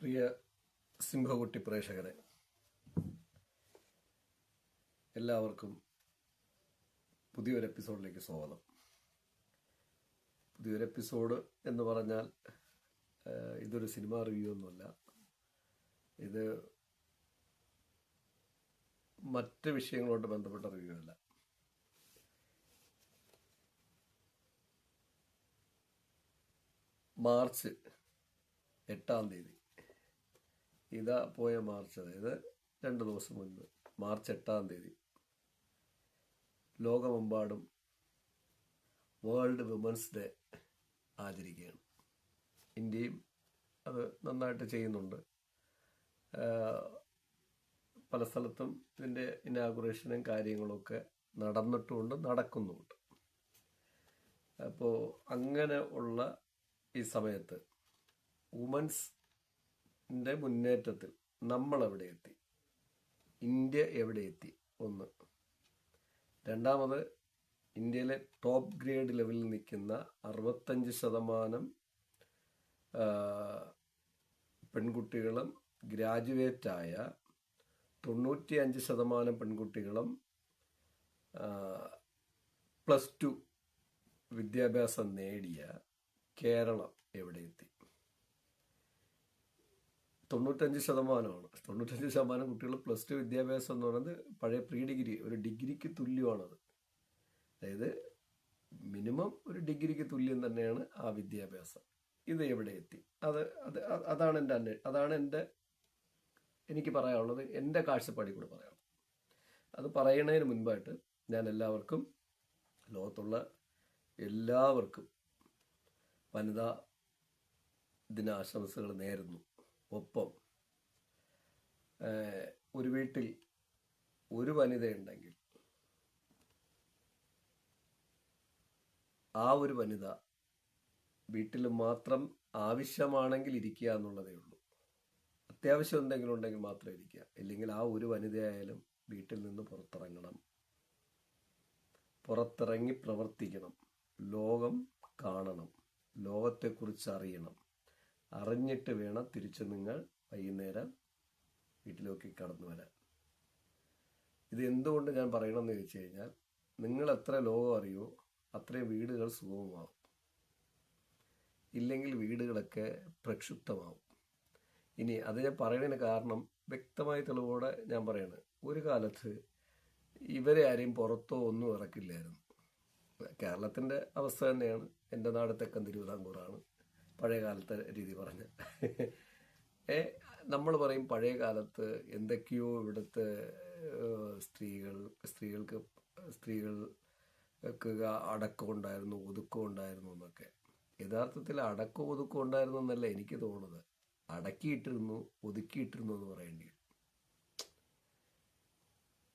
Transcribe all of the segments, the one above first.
പ്രിയ സിംഹകുട്ടി പ്രേക്ഷകരെ, എല്ലാവർക്കും പുതിയൊരു എപ്പിസോഡിലേക്ക് സ്വാഗതം. പുതിയൊരു എപ്പിസോഡ് എന്ന് പറഞ്ഞാൽ ഇതൊരു സിനിമ റിവ്യൂ ഒന്നുമല്ല. ഇത് മറ്റ് വിഷയങ്ങളോട് ബന്ധപ്പെട്ട റിവ്യൂ അല്ല. മാർച്ച് 8 ഇതാ പോയ മാർച്ച്, അതായത് 2 ദിവസം മുൻപ് മാർച്ച് 8 ലോകമെമ്പാടും വേൾഡ് വിമൻസ് ഡേ ആചരിക്കുകയാണ്. ഇന്ത്യയും അത് നന്നായിട്ട് ചെയ്യുന്നുണ്ട്. പല സ്ഥലത്തും ഇതിൻ്റെ ഇനാഗുറേഷനും കാര്യങ്ങളൊക്കെ നടന്നിട്ടുമുണ്ട്, നടക്കുന്നുമുണ്ട്. അപ്പോൾ അങ്ങനെ ഉള്ള ഈ സമയത്ത് വുമൻസിൻ്റെ മുന്നേറ്റത്തിൽ നമ്മൾ എവിടെ എത്തി, ഇന്ത്യ എവിടെ എത്തി, ഒന്ന്. രണ്ടാമത്, ഇന്ത്യയിലെ ടോപ്പ് ഗ്രേഡ് ലെവലിൽ നിൽക്കുന്ന 65% പെൺകുട്ടികളും ഗ്രാജുവേറ്റായ 95% പെൺകുട്ടികളും +2 വിദ്യാഭ്യാസം നേടിയ കേരളം എവിടെ എത്തി? 95%. 95% കുട്ടികൾ +2 വിദ്യാഭ്യാസം എന്ന് പറയുന്നത് പഴയ പ്രീ ഡിഗ്രി, ഒരു ഡിഗ്രിക്ക് തുല്യമാണത്. അതായത് മിനിമം ഒരു ഡിഗ്രിക്ക് തുല്യം തന്നെയാണ് ആ വിദ്യാഭ്യാസം. ഇത് എവിടെ എത്തി? അതാണ് എനിക്ക് പറയാനുള്ളത്, എൻ്റെ കാഴ്ചപ്പാടിൽ കൂടെ പറയാനുള്ളത്. അത് പറയുന്നതിന് മുൻപായിട്ട് ഞാൻ ലോകത്തുള്ള എല്ലാവർക്കും വനിതാ ദിനാശംസകൾ നേരുന്നു. ഒപ്പം ഒരു വീട്ടിൽ ഒരു വനിതയുണ്ടെങ്കിൽ ആ ഒരു വനിത വീട്ടിൽ മാത്രം ആവശ്യമാണെങ്കിൽ ഇരിക്കുക എന്നുള്ളതേ ഉള്ളൂ. അത്യാവശ്യം എന്തെങ്കിലും ഉണ്ടെങ്കിൽ മാത്രം ഇരിക്കുക. ഇല്ലെങ്കിൽ ആ ഒരു വനിതയായാലും വീട്ടിൽ നിന്ന് പുറത്തിറങ്ങി പ്രവർത്തിക്കണം. ലോകം കാണണം, ലോകത്തെക്കുറിച്ച് അറിയണം. അറിഞ്ഞിട്ട് വേണം തിരിച്ച് നിങ്ങൾ വൈകുന്നേരം വീട്ടിലേക്ക് കടന്നു വരാൻ. ഇത് എന്തുകൊണ്ട് ഞാൻ പറയണമെന്ന് ചോദിച്ചു കഴിഞ്ഞാൽ, നിങ്ങൾ എത്ര ലോകം അറിയോ അത്രയും വീടുകൾ സുഗമമാവും. ഇല്ലെങ്കിൽ വീടുകളൊക്കെ പ്രക്ഷുബ്ധമാവും. ഇനി അത് ഞാൻ പറയുന്നതിന് കാരണം വ്യക്തമായ തെളിവോടെ ഞാൻ പറയാണ്. ഒരു കാലത്ത് ഇവരെ ആരെയും പുറത്തോ ഒന്നും ഇറക്കില്ലായിരുന്നു. കേരളത്തിൻ്റെ അവസ്ഥ തന്നെയാണ്. എൻ്റെ നാട് തെക്കൻ തിരുവിതാംകൂറാണ്, പഴയ കാലത്തെ രീതി പറഞ്ഞ. നമ്മൾ പറയും പഴയ കാലത്ത് എന്തൊക്കെയോ ഇവിടുത്തെ സ്ത്രീകൾക്ക് അടക്കം ഉണ്ടായിരുന്നു, ഒതുക്കം ഉണ്ടായിരുന്നു എന്നൊക്കെ. യഥാർത്ഥത്തിൽ അടക്കം ഒതുക്കം ഉണ്ടായിരുന്നു എന്നല്ല എനിക്ക് തോന്നുന്നത്. അടക്കിയിട്ടിരുന്നു, ഒതുക്കിയിട്ടിരുന്നു എന്ന് പറയേണ്ടി.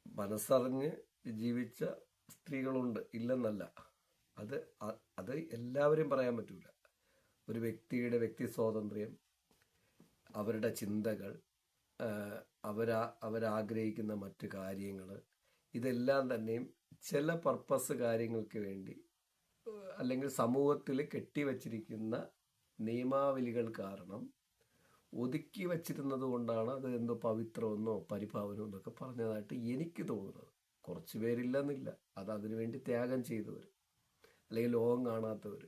മനസ്സറിഞ്ഞ് ജീവിച്ച സ്ത്രീകളുണ്ട്, ഇല്ലെന്നല്ല. അത് എല്ലാവരെയും പറയാൻ പറ്റൂല. ഒരു വ്യക്തിയുടെ വ്യക്തി സ്വാതന്ത്ര്യം, അവരുടെ ചിന്തകൾ, അവരാഗ്രഹിക്കുന്ന മറ്റു കാര്യങ്ങൾ, ഇതെല്ലാം തന്നെയും ചില പർപ്പസ് കാര്യങ്ങൾക്ക് വേണ്ടി അല്ലെങ്കിൽ സമൂഹത്തിൽ കെട്ടിവച്ചിരിക്കുന്ന നിയമാവലികൾ കാരണം ഒതുക്കി വച്ചിരുന്നത് കൊണ്ടാണ് അത് എന്തോ പവിത്രമെന്നോ പരിഭാവനോ എന്നൊക്കെ പറഞ്ഞതായിട്ട് എനിക്ക് തോന്നുന്നത്. കുറച്ച് പേരില്ലെന്നില്ല, അതിനുവേണ്ടി ത്യാഗം ചെയ്തവർ അല്ലെങ്കിൽ ലോകം കാണാത്തവർ.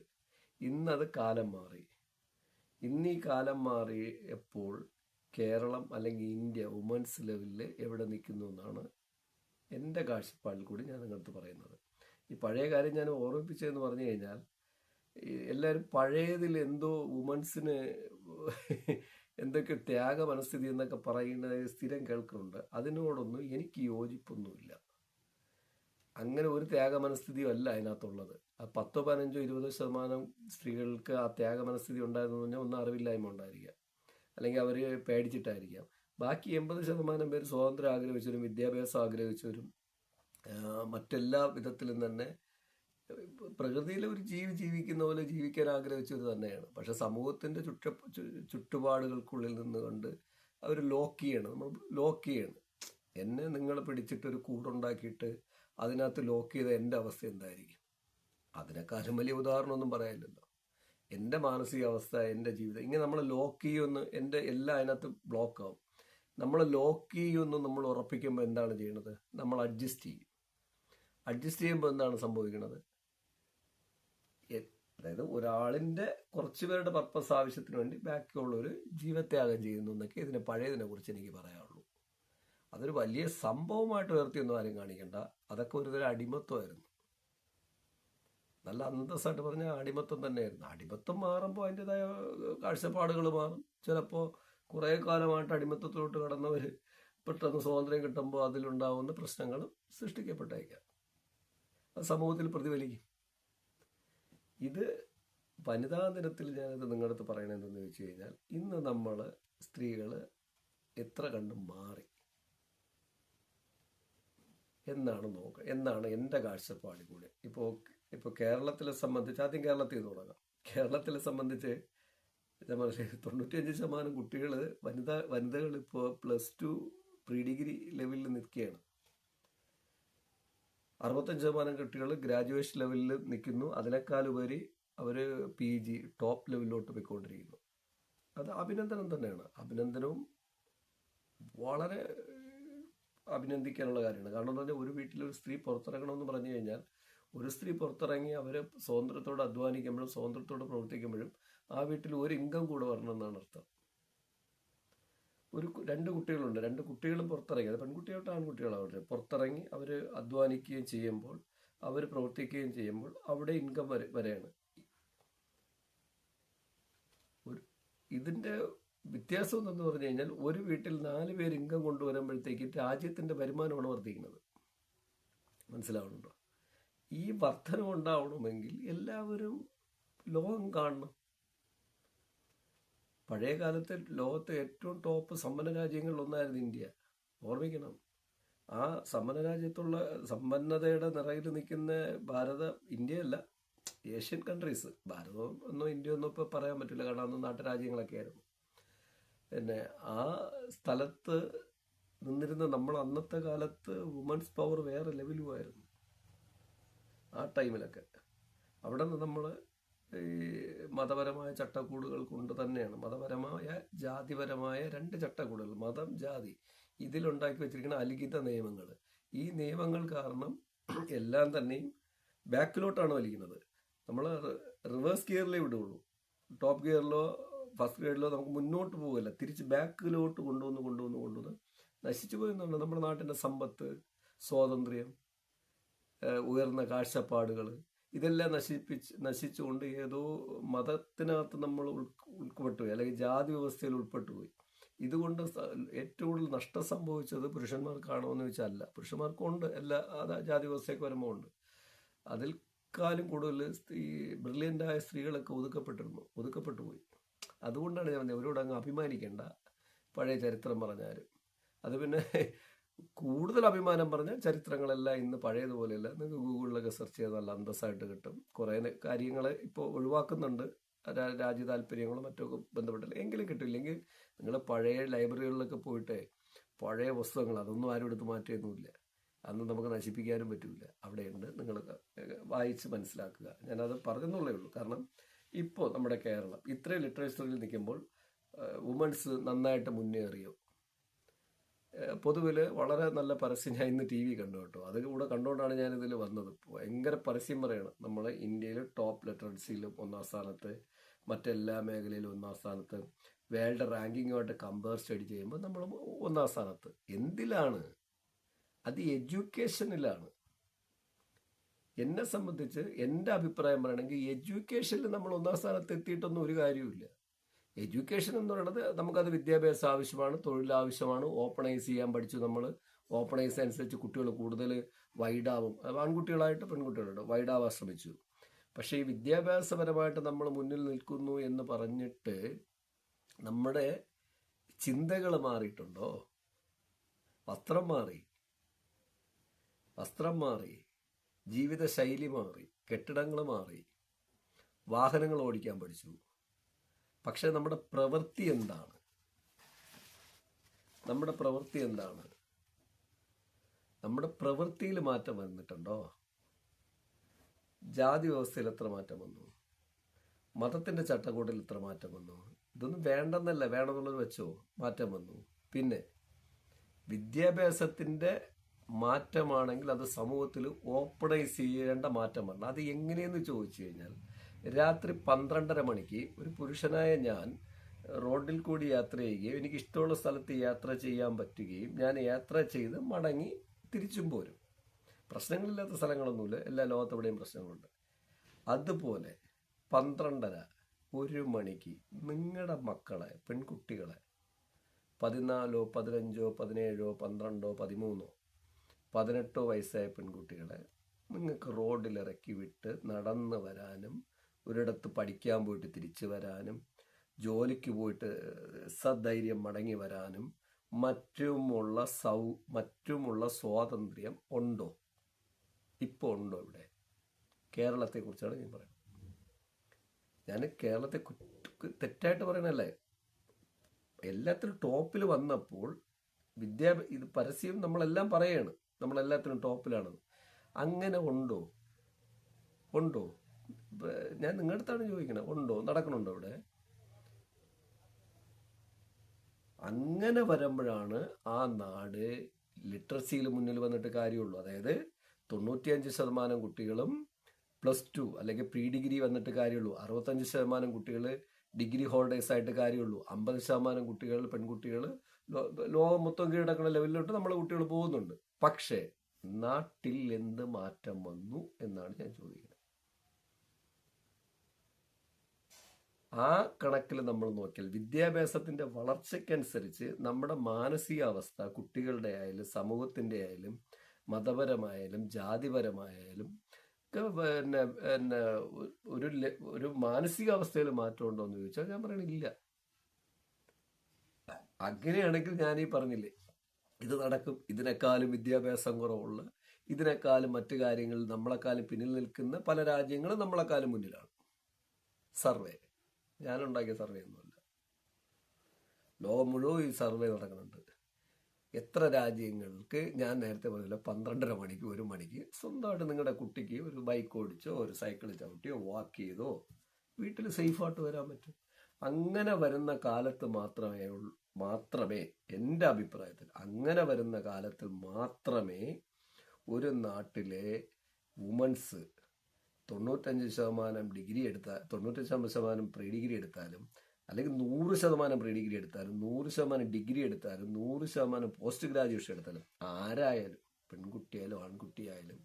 ഇന്നത് കാലം മാറി. ഇന്ന് ഈ കാലം മാറിയപ്പോൾ കേരളം അല്ലെങ്കിൽ ഇന്ത്യ വുമൻസ് ലെവലിൽ എവിടെ നിൽക്കുന്നു എന്നാണ് എൻ്റെ കാഴ്ചപ്പാടിൽ കൂടി ഞാൻ നിങ്ങളടുത്ത് പറയുന്നത്. ഈ പഴയ കാര്യം ഞാൻ ഓർമ്മിപ്പിച്ചതെന്ന് പറഞ്ഞു കഴിഞ്ഞാൽ, എല്ലാവരും പഴയതിൽ എന്തോ വുമൻസിന് എന്തൊക്കെ ത്യാഗ മനസ്ഥിതി എന്നൊക്കെ പറയുന്നത് സ്ഥിരം കേൾക്കുന്നുണ്ട്. അതിനോടൊന്നും എനിക്ക് യോജിപ്പൊന്നുമില്ല. അങ്ങനെ ഒരു ത്യാഗ മനസ്ഥിതിയും അല്ല അതിനകത്തുള്ളത്. 10, 15, 20% സ്ത്രീകൾക്ക് ആ ത്യാഗ മനസ്ഥിതി ഉണ്ടായിരുന്നു പറഞ്ഞാൽ ഒന്നും അറിവില്ലായ്മ ഉണ്ടായിരിക്കാം, അല്ലെങ്കിൽ അവർ പേടിച്ചിട്ടായിരിക്കാം. ബാക്കി 80% പേര് സ്വാതന്ത്ര്യം ആഗ്രഹിച്ചവരും വിദ്യാഭ്യാസം ആഗ്രഹിച്ചവരും മറ്റെല്ലാ വിധത്തിലും തന്നെ പ്രകൃതിയിൽ ഒരു ജീവിക്കുന്ന പോലെ ജീവിക്കാൻ ആഗ്രഹിച്ചത് തന്നെയാണ്. പക്ഷെ സമൂഹത്തിൻ്റെ ചുറ്റുപാടുകൾക്കുള്ളിൽ നിന്നുകൊണ്ട് അവർ ലോക്ക് ചെയ്യണം. എന്നെ നിങ്ങൾ പിടിച്ചിട്ടൊരു കൂടുണ്ടാക്കിയിട്ട് അതിനകത്ത് ലോക്ക് ചെയ്ത എൻ്റെ അവസ്ഥ എന്തായിരിക്കും? അതിനെക്കാളും വലിയ ഉദാഹരണമൊന്നും പറയാനില്ലല്ലോ. എൻ്റെ മാനസികാവസ്ഥ, എൻ്റെ ജീവിതം ഇങ്ങനെ നമ്മൾ ലോക്ക് ചെയ്യുമെന്ന്, എൻ്റെ എല്ലാം അതിനകത്ത് ബ്ലോക്ക് ആവും. നമ്മൾ ലോക്ക് ചെയ്യുമെന്ന് നമ്മൾ ഉറപ്പിക്കുമ്പോൾ എന്താണ് ചെയ്യണത്? നമ്മൾ അഡ്ജസ്റ്റ് ചെയ്യും. അഡ്ജസ്റ്റ് ചെയ്യുമ്പോൾ എന്താണ് സംഭവിക്കുന്നത്? അതായത് ഒരാളിൻ്റെ കുറച്ച് പേരുടെ പർപ്പസ് ആവശ്യത്തിന് വേണ്ടി ബാക്കിയുള്ളവർ ജീവത്യാഗം ചെയ്യുന്നു എന്നൊക്കെ പഴയതിനെ കുറിച്ച് എനിക്ക് പറയാനുള്ളൂ. അതൊരു വലിയ സംഭവമായിട്ട് ഉയർത്തിയൊന്നും ആരും കാണിക്കണ്ട. അതൊക്കെ ഒരുതരം അടിമത്വമായിരുന്നു. നല്ല അന്തസ്സായിട്ട് പറഞ്ഞാൽ അടിമത്വം തന്നെയായിരുന്നു. അടിമത്വം മാറുമ്പോൾ അതിൻ്റെതായ കാഴ്ചപ്പാടുകൾ മാറും. ചിലപ്പോൾ കുറേ കാലമായിട്ട് അടിമത്വത്തിലോട്ട് കടന്നവർ പെട്ടെന്ന് സ്വാതന്ത്ര്യം കിട്ടുമ്പോൾ അതിലുണ്ടാവുന്ന പ്രശ്നങ്ങളും സൃഷ്ടിക്കപ്പെട്ടേക്കാം. അത് സമൂഹത്തിൽ പ്രതിഫലിക്കും. ഇത് വനിതാ ദിനത്തിൽ ഞാനിത് നിങ്ങളുടെ അടുത്ത് പറയണതെന്ന് ചോദിച്ചു കഴിഞ്ഞാൽ, ഇന്ന് നമ്മൾ സ്ത്രീകൾ എത്ര കണ്ടും മാറി എന്നാണ് നോക്കുക, എന്നാണ് എൻ്റെ കാഴ്ചപ്പാടിൽ കൂടെ. ഇപ്പോൾ കേരളത്തിലെ സംബന്ധിച്ച്, ആദ്യം കേരളത്തിൽ നിന്ന് തുടങ്ങാം. കേരളത്തിലെ സംബന്ധിച്ച് ഞാൻ പറഞ്ഞ 95% കുട്ടികൾ വനിതകൾ ഇപ്പോൾ +2 പ്രീ ഡിഗ്രി ലെവലിൽ നിൽക്കുകയാണ്. 65% കുട്ടികൾ ഗ്രാജുവേഷൻ ലെവലിൽ നിൽക്കുന്നു. അതിനേക്കാളുപരി അവർ PG ടോപ്പ് ലെവലിലോട്ട് പോയിക്കൊണ്ടിരിക്കുന്നു. അത് അഭിനന്ദനം തന്നെയാണ്. അഭിനന്ദനവും വളരെ അഭിനന്ദിക്കാനുള്ള കാര്യമാണ്. കാരണം എന്താ പറഞ്ഞാൽ, ഒരു വീട്ടിലൊരു സ്ത്രീ പുറത്തിറങ്ങണമെന്ന് പറഞ്ഞു കഴിഞ്ഞാൽ, ഒരു സ്ത്രീ പുറത്തിറങ്ങി അവർ സ്വാതന്ത്ര്യത്തോടെ അധ്വാനിക്കുമ്പോഴും സ്വാതന്ത്ര്യത്തോടെ പ്രവർത്തിക്കുമ്പോഴും ആ വീട്ടിൽ ഒരു ഇൻകം കൂടെ വരണമെന്നാണ് അർത്ഥം. 2 കുട്ടികളുണ്ട്, 2 കുട്ടികളും പുറത്തിറങ്ങി, അത് പെൺകുട്ടിയാവട്ടെ ആൺകുട്ടികളാവട്ടെ, പുറത്തിറങ്ങി അവർ അധ്വാനിക്കുകയും ചെയ്യുമ്പോൾ, അവർ പ്രവർത്തിക്കുകയും ചെയ്യുമ്പോൾ അവിടെ ഇൻകം വരെയാണ്. ഇതിൻ്റെ വ്യത്യാസം എന്തെന്ന് പറഞ്ഞു കഴിഞ്ഞാൽ, ഒരു വീട്ടിൽ 4 പേര് ഇൻകം കൊണ്ടുവരുമ്പോഴത്തേക്ക് രാജ്യത്തിൻ്റെ വരുമാനമാണ് വർദ്ധിക്കുന്നത്. മനസ്സിലാവുന്നുണ്ടോ? ഈ വർധനം ഉണ്ടാവണമെങ്കിൽ എല്ലാവരും ലോകം കാണണം. പഴയ കാലത്ത് ലോകത്തെ ഏറ്റവും ടോപ്പ് സമ്പന്ന രാജ്യങ്ങളിലൊന്നായിരുന്നു ഇന്ത്യ. ഓർമ്മിക്കണം. ആ സമ്പന്നതയുടെ നിറയിൽ നിൽക്കുന്ന ഇന്ത്യയല്ല, ഏഷ്യൻ കൺട്രീസ്. ഭാരതം എന്നോ ഇന്ത്യ എന്നോ ഇപ്പോൾ പറയാൻ പറ്റില്ല, കാരണം അന്ന് നാട്ടുരാജ്യങ്ങളൊക്കെ ആയിരുന്നു. പിന്നെ ആ സ്ഥലത്ത് നിന്നിരുന്ന നമ്മൾ അന്നത്തെ കാലത്ത് വുമൻസ് പവർ വേറെ ലെവലുമായിരുന്നു. ആ ടൈമിലൊക്കെ അവിടെ നിന്ന് നമ്മൾ ഈ മതപരമായ ചട്ടക്കൂടുകൾ കൊണ്ട് തന്നെയാണ്, മതപരമായ ജാതിപരമായ 2 ചട്ടക്കൂടുകൾ, മതം ജാതി, ഇതിലുണ്ടാക്കി വെച്ചിരിക്കുന്ന അലിഖിത നിയമങ്ങൾ. ഈ നിയമങ്ങൾ കാരണം എല്ലാം തന്നെയും ബാക്കിലോട്ടാണ് വലിക്കുന്നത്. നമ്മൾ റിവേഴ്സ് ഗിയറിലേ വിടുകയുള്ളൂ. ടോപ്പ് ഗിയറിലോ ഫസ്റ്റ് ഗിയറിലോ നമുക്ക് മുന്നോട്ട് പോകില്ല, തിരിച്ച് ബാക്കിലോട്ട് കൊണ്ടുവന്ന് നശിച്ചു പോയെന്നാണ് നമ്മുടെ നാട്ടിൻ്റെ സമ്പത്ത്, സ്വാതന്ത്ര്യം, ഉയർന്ന കാഴ്ചപ്പാടുകൾ, ഇതെല്ലാം നശിച്ചുകൊണ്ട് ഏതോ മതത്തിനകത്ത് നമ്മൾ ഉൾപ്പെട്ടുപോയി, അല്ലെങ്കിൽ ജാതി വ്യവസ്ഥയിൽ ഉൾപ്പെട്ടുപോയി. ഇതുകൊണ്ട് ഏറ്റവും കൂടുതൽ നഷ്ടം സംഭവിച്ചത് പുരുഷന്മാർക്കാണോ എന്ന് ചോദിച്ചാൽ അല്ല. പുരുഷന്മാർക്കുണ്ട്, എല്ലാ ജാതി വ്യവസ്ഥയൊക്കെ വരുമ്പോൾ ഉണ്ട്. അതിൽക്കാലും കൂടുതൽ ബ്രില്യൻ്റായ സ്ത്രീകളൊക്കെ ഒതുക്കപ്പെട്ടു പോയി. അതുകൊണ്ടാണ് ഞാൻ പറഞ്ഞത്, അവരോട് അങ്ങ് അഭിമാനിക്കേണ്ട പഴയ ചരിത്രം പറഞ്ഞാലും. അത് പിന്നെ കൂടുതൽ അഭിമാനം പറഞ്ഞാൽ ചരിത്രങ്ങളെല്ലാം ഇന്ന് പഴയതുപോലെയല്ല. നിങ്ങൾക്ക് ഗൂഗിളിലൊക്കെ സെർച്ച് ചെയ്താൽ നല്ല അന്തസ്സായിട്ട് കിട്ടും. കുറേ കാര്യങ്ങൾ ഇപ്പോൾ ഒഴിവാക്കുന്നുണ്ട്, രാജ്യ താല്പര്യങ്ങളും മറ്റൊക്കെ ബന്ധപ്പെട്ടില്ല. എങ്കിലും കിട്ടില്ലെങ്കിൽ നിങ്ങൾ പഴയ ലൈബ്രറികളിലൊക്കെ പോയിട്ട് പഴയ പുസ്തകങ്ങൾ അതൊന്നും ആരും എടുത്ത് മാറ്റിയൊന്നുമില്ല. അന്ന് നമുക്ക് നശിപ്പിക്കാനും പറ്റില്ല, അവിടെയുണ്ട്. നിങ്ങൾ വായിച്ച് മനസ്സിലാക്കുക. ഞാനത് പറഞ്ഞെന്നുള്ളേ ഉള്ളൂ. കാരണം ഇപ്പോൾ നമ്മുടെ കേരളം ഇത്രയും ലിറ്ററേച്ചറിൽ നിൽക്കുമ്പോൾ വുമൻസ് നന്നായിട്ട് മുന്നേറിയോ? പൊതുവിൽ വളരെ നല്ല പരസ്യം ഞാൻ ഇന്ന് TV കണ്ടു കേട്ടോ. അത് കൂടെ കണ്ടുകൊണ്ടാണ് ഞാനിതിൽ വന്നത്. ഭയങ്കര പരസ്യം പറയണം. നമ്മൾ ഇന്ത്യയിൽ ടോപ്പ് ലിറ്ററൻസിയിലും 1ാം സ്ഥാനത്ത്, മറ്റെല്ലാ മേഖലയിലും 1ാം സ്ഥാനത്ത്, വേൾഡ് റാങ്കിങ്ങുമായിട്ട് കമ്പയർ സ്റ്റഡി ചെയ്യുമ്പോൾ നമ്മൾ 1ാം സ്ഥാനത്ത്. എന്തിലാണ്? അത് എഡ്യൂക്കേഷനിലാണ്. എന്നെ സംബന്ധിച്ച് എൻ്റെ അഭിപ്രായം പറയണമെങ്കിൽ എഡ്യൂക്കേഷനിൽ നമ്മൾ 1ാം സ്ഥാനത്ത് എത്തിയിട്ടൊന്നും ഒരു കാര്യമില്ല. എഡ്യൂക്കേഷൻ എന്ന് പറയുന്നത് നമുക്കത് വിദ്യാഭ്യാസം ആവശ്യമാണ്, തൊഴിൽ ആവശ്യമാണ്. ഓപ്പണൈസ് ചെയ്യാൻ പഠിച്ചു നമ്മൾ. ഓപ്പണൈസ് അനുസരിച്ച് കുട്ടികൾ കൂടുതൽ വൈഡാവും, ആൺകുട്ടികളായിട്ട് പെൺകുട്ടികളായിട്ട് വൈഡാവാൻ ശ്രമിച്ചു. പക്ഷേ ഈ വിദ്യാഭ്യാസപരമായിട്ട് നമ്മൾ മുന്നിൽ നിൽക്കുന്നു എന്ന് പറഞ്ഞിട്ട് നമ്മുടെ ചിന്തകൾ മാറിയിട്ടുണ്ടോ? വസ്ത്രം മാറി, ജീവിതശൈലി മാറി, കെട്ടിടങ്ങൾ മാറി, വാഹനങ്ങൾ ഓടിക്കാൻ പഠിച്ചു. പക്ഷെ നമ്മുടെ പ്രവൃത്തി എന്താണ്? നമ്മുടെ പ്രവൃത്തിയിൽ മാറ്റം വന്നിട്ടുണ്ടോ? ജാതി വ്യവസ്ഥയിൽ എത്ര മാറ്റം വന്നു? മതത്തിൻ്റെ ചട്ടക്കൂട്ടിൽ ഇത്ര മാറ്റം വന്നു. ഇതൊന്നും വേണ്ടെന്നല്ല, വേണമെന്നുള്ളത് വെച്ചോ, മാറ്റം വന്നു. പിന്നെ വിദ്യാഭ്യാസത്തിൻ്റെ മാറ്റമാണെങ്കിൽ അത് സമൂഹത്തിൽ ഓപ്പണൈസ് ചെയ്യേണ്ട മാറ്റമാണ്. അത് എങ്ങനെയെന്ന് ചോദിച്ചു കഴിഞ്ഞാൽ, രാത്രി 12:30 മണിക്ക് ഒരു പുരുഷനായ ഞാൻ റോഡിൽ കൂടി യാത്ര ചെയ്യുകയും എനിക്ക് ഇഷ്ടമുള്ള സ്ഥലത്ത് യാത്ര ചെയ്യാൻ പറ്റുകയും ഞാൻ യാത്ര ചെയ്ത് മടങ്ങി തിരിച്ചും പോരും. പ്രശ്നങ്ങളില്ലാത്ത സ്ഥലങ്ങളൊന്നുമില്ല, എല്ലാ ലോകത്തെവിടെയും പ്രശ്നങ്ങളുണ്ട്. അതുപോലെ 12:30 1 മണിക്ക് നിങ്ങളുടെ മക്കളെ, പെൺകുട്ടികളെ 14, 15, 17, 12, 13, 18 വയസ്സായ പെൺകുട്ടികളെ നിങ്ങൾക്ക് റോഡിലിറക്കി വിട്ട് നടന്നു വരാനും ഒരിടത്ത് പഠിക്കാൻ പോയിട്ട് തിരിച്ചു വരാനും ജോലിക്ക് പോയിട്ട് സധൈര്യം മടങ്ങി വരാനും മറ്റുമുള്ള സ്വാതന്ത്ര്യം ഉണ്ടോ? ഇപ്പോൾ ഉണ്ടോ? ഇവിടെ കേരളത്തെക്കുറിച്ചാണ് ഞാൻ പറയുന്നത്. ഞാൻ കേരളത്തെ തെറ്റായിട്ട് പറയണല്ലേ. എല്ലാത്തിനും ടോപ്പിൽ വന്നപ്പോൾ ഇത് പരസ്യം നമ്മളെല്ലാം പറയാണ്, നമ്മളെല്ലാത്തിനും ടോപ്പിലാണെന്ന്. അങ്ങനെ ഉണ്ടോ? ഞാൻ നിങ്ങളുടെ അടുത്താണ് ചോദിക്കണത്. ഉണ്ടോ? നടക്കണുണ്ടോ ഇവിടെ? അങ്ങനെ വരുമ്പോഴാണ് ആ നാട് ലിറ്ററസിയിൽ മുന്നിൽ വന്നിട്ട് കാര്യമുള്ളൂ. അതായത് 95% കുട്ടികളും +2 അല്ലെങ്കിൽ പ്രീ ഡിഗ്രി വന്നിട്ട് കാര്യമുള്ളൂ. 65% കുട്ടികൾ ഡിഗ്രി ഹോൾഡേഴ്സ് ആയിട്ട് കാര്യമുള്ളൂ. 50% കുട്ടികൾ, പെൺകുട്ടികൾ ലോകം മൊത്തം കീഴടക്കുന്ന ലെവലിലോട്ട് നമ്മളെ കുട്ടികൾ പോകുന്നുണ്ട്. പക്ഷേ നാട്ടിൽ എന്ത് മാറ്റം വന്നു എന്നാണ് ഞാൻ ചോദിക്കുന്നത്. ആ കണക്കിൽ നമ്മൾ നോക്കിയാൽ വിദ്യാഭ്യാസത്തിന്റെ വളർച്ചയ്ക്കനുസരിച്ച് നമ്മുടെ മാനസികാവസ്ഥ, കുട്ടികളുടെ ആയാലും സമൂഹത്തിന്റെ ആയാലും മതപരമായാലും ജാതിപരമായാലും പിന്നെ ഒരു മാനസികാവസ്ഥയിൽ മാറ്റം ഉണ്ടോ എന്ന് ചോദിച്ചാൽ ഞാൻ പറയണില്ല. അങ്ങനെയാണെങ്കിൽ ഞാനീ പറഞ്ഞില്ലേ, ഇത് നടക്കും. ഇതിനേക്കാളും വിദ്യാഭ്യാസം കുറവുള്ള, ഇതിനേക്കാളും മറ്റു കാര്യങ്ങളിൽ നമ്മളെക്കാളും പിന്നിൽ നിൽക്കുന്ന പല രാജ്യങ്ങളും നമ്മളെക്കാളും മുന്നിലാണ്. സർവേ ഞാനുണ്ടാക്കിയ സർവേ ഒന്നുമല്ല, ലോകം മുഴുവൻ ഈ സർവേ നടക്കുന്നുണ്ട്. എത്ര രാജ്യങ്ങൾക്ക് ഞാൻ നേരത്തെ പറഞ്ഞില്ല, 12:30 മണിക്ക് 1 മണിക്ക് സ്വന്തമായിട്ട് നിങ്ങളുടെ കുട്ടിക്ക് ഒരു ബൈക്ക് ഓടിച്ചോ ഒരു സൈക്കിൾ ചവിട്ടിയോ വാക്ക് ചെയ്തോ വീട്ടിൽ സേഫായിട്ട് വരാൻ പറ്റും. അങ്ങനെ വരുന്ന കാലത്ത് മാത്രമേ എൻ്റെ അഭിപ്രായത്തിൽ അങ്ങനെ വരുന്ന കാലത്തിൽ മാത്രമേ ഒരു നാട്ടിലെ വുമൻസ് 95% ഡിഗ്രി എടുത്താൽ, 95% പ്രീ ഡിഗ്രി എടുത്താലും, അല്ലെങ്കിൽ 100% പ്രീ ഡിഗ്രി എടുത്താലും, 100% ഡിഗ്രി എടുത്താലും, 100% പോസ്റ്റ് ഗ്രാജുവേഷൻ എടുത്താലും, ആരായാലും പെൺകുട്ടിയായാലും ആൺകുട്ടിയായാലും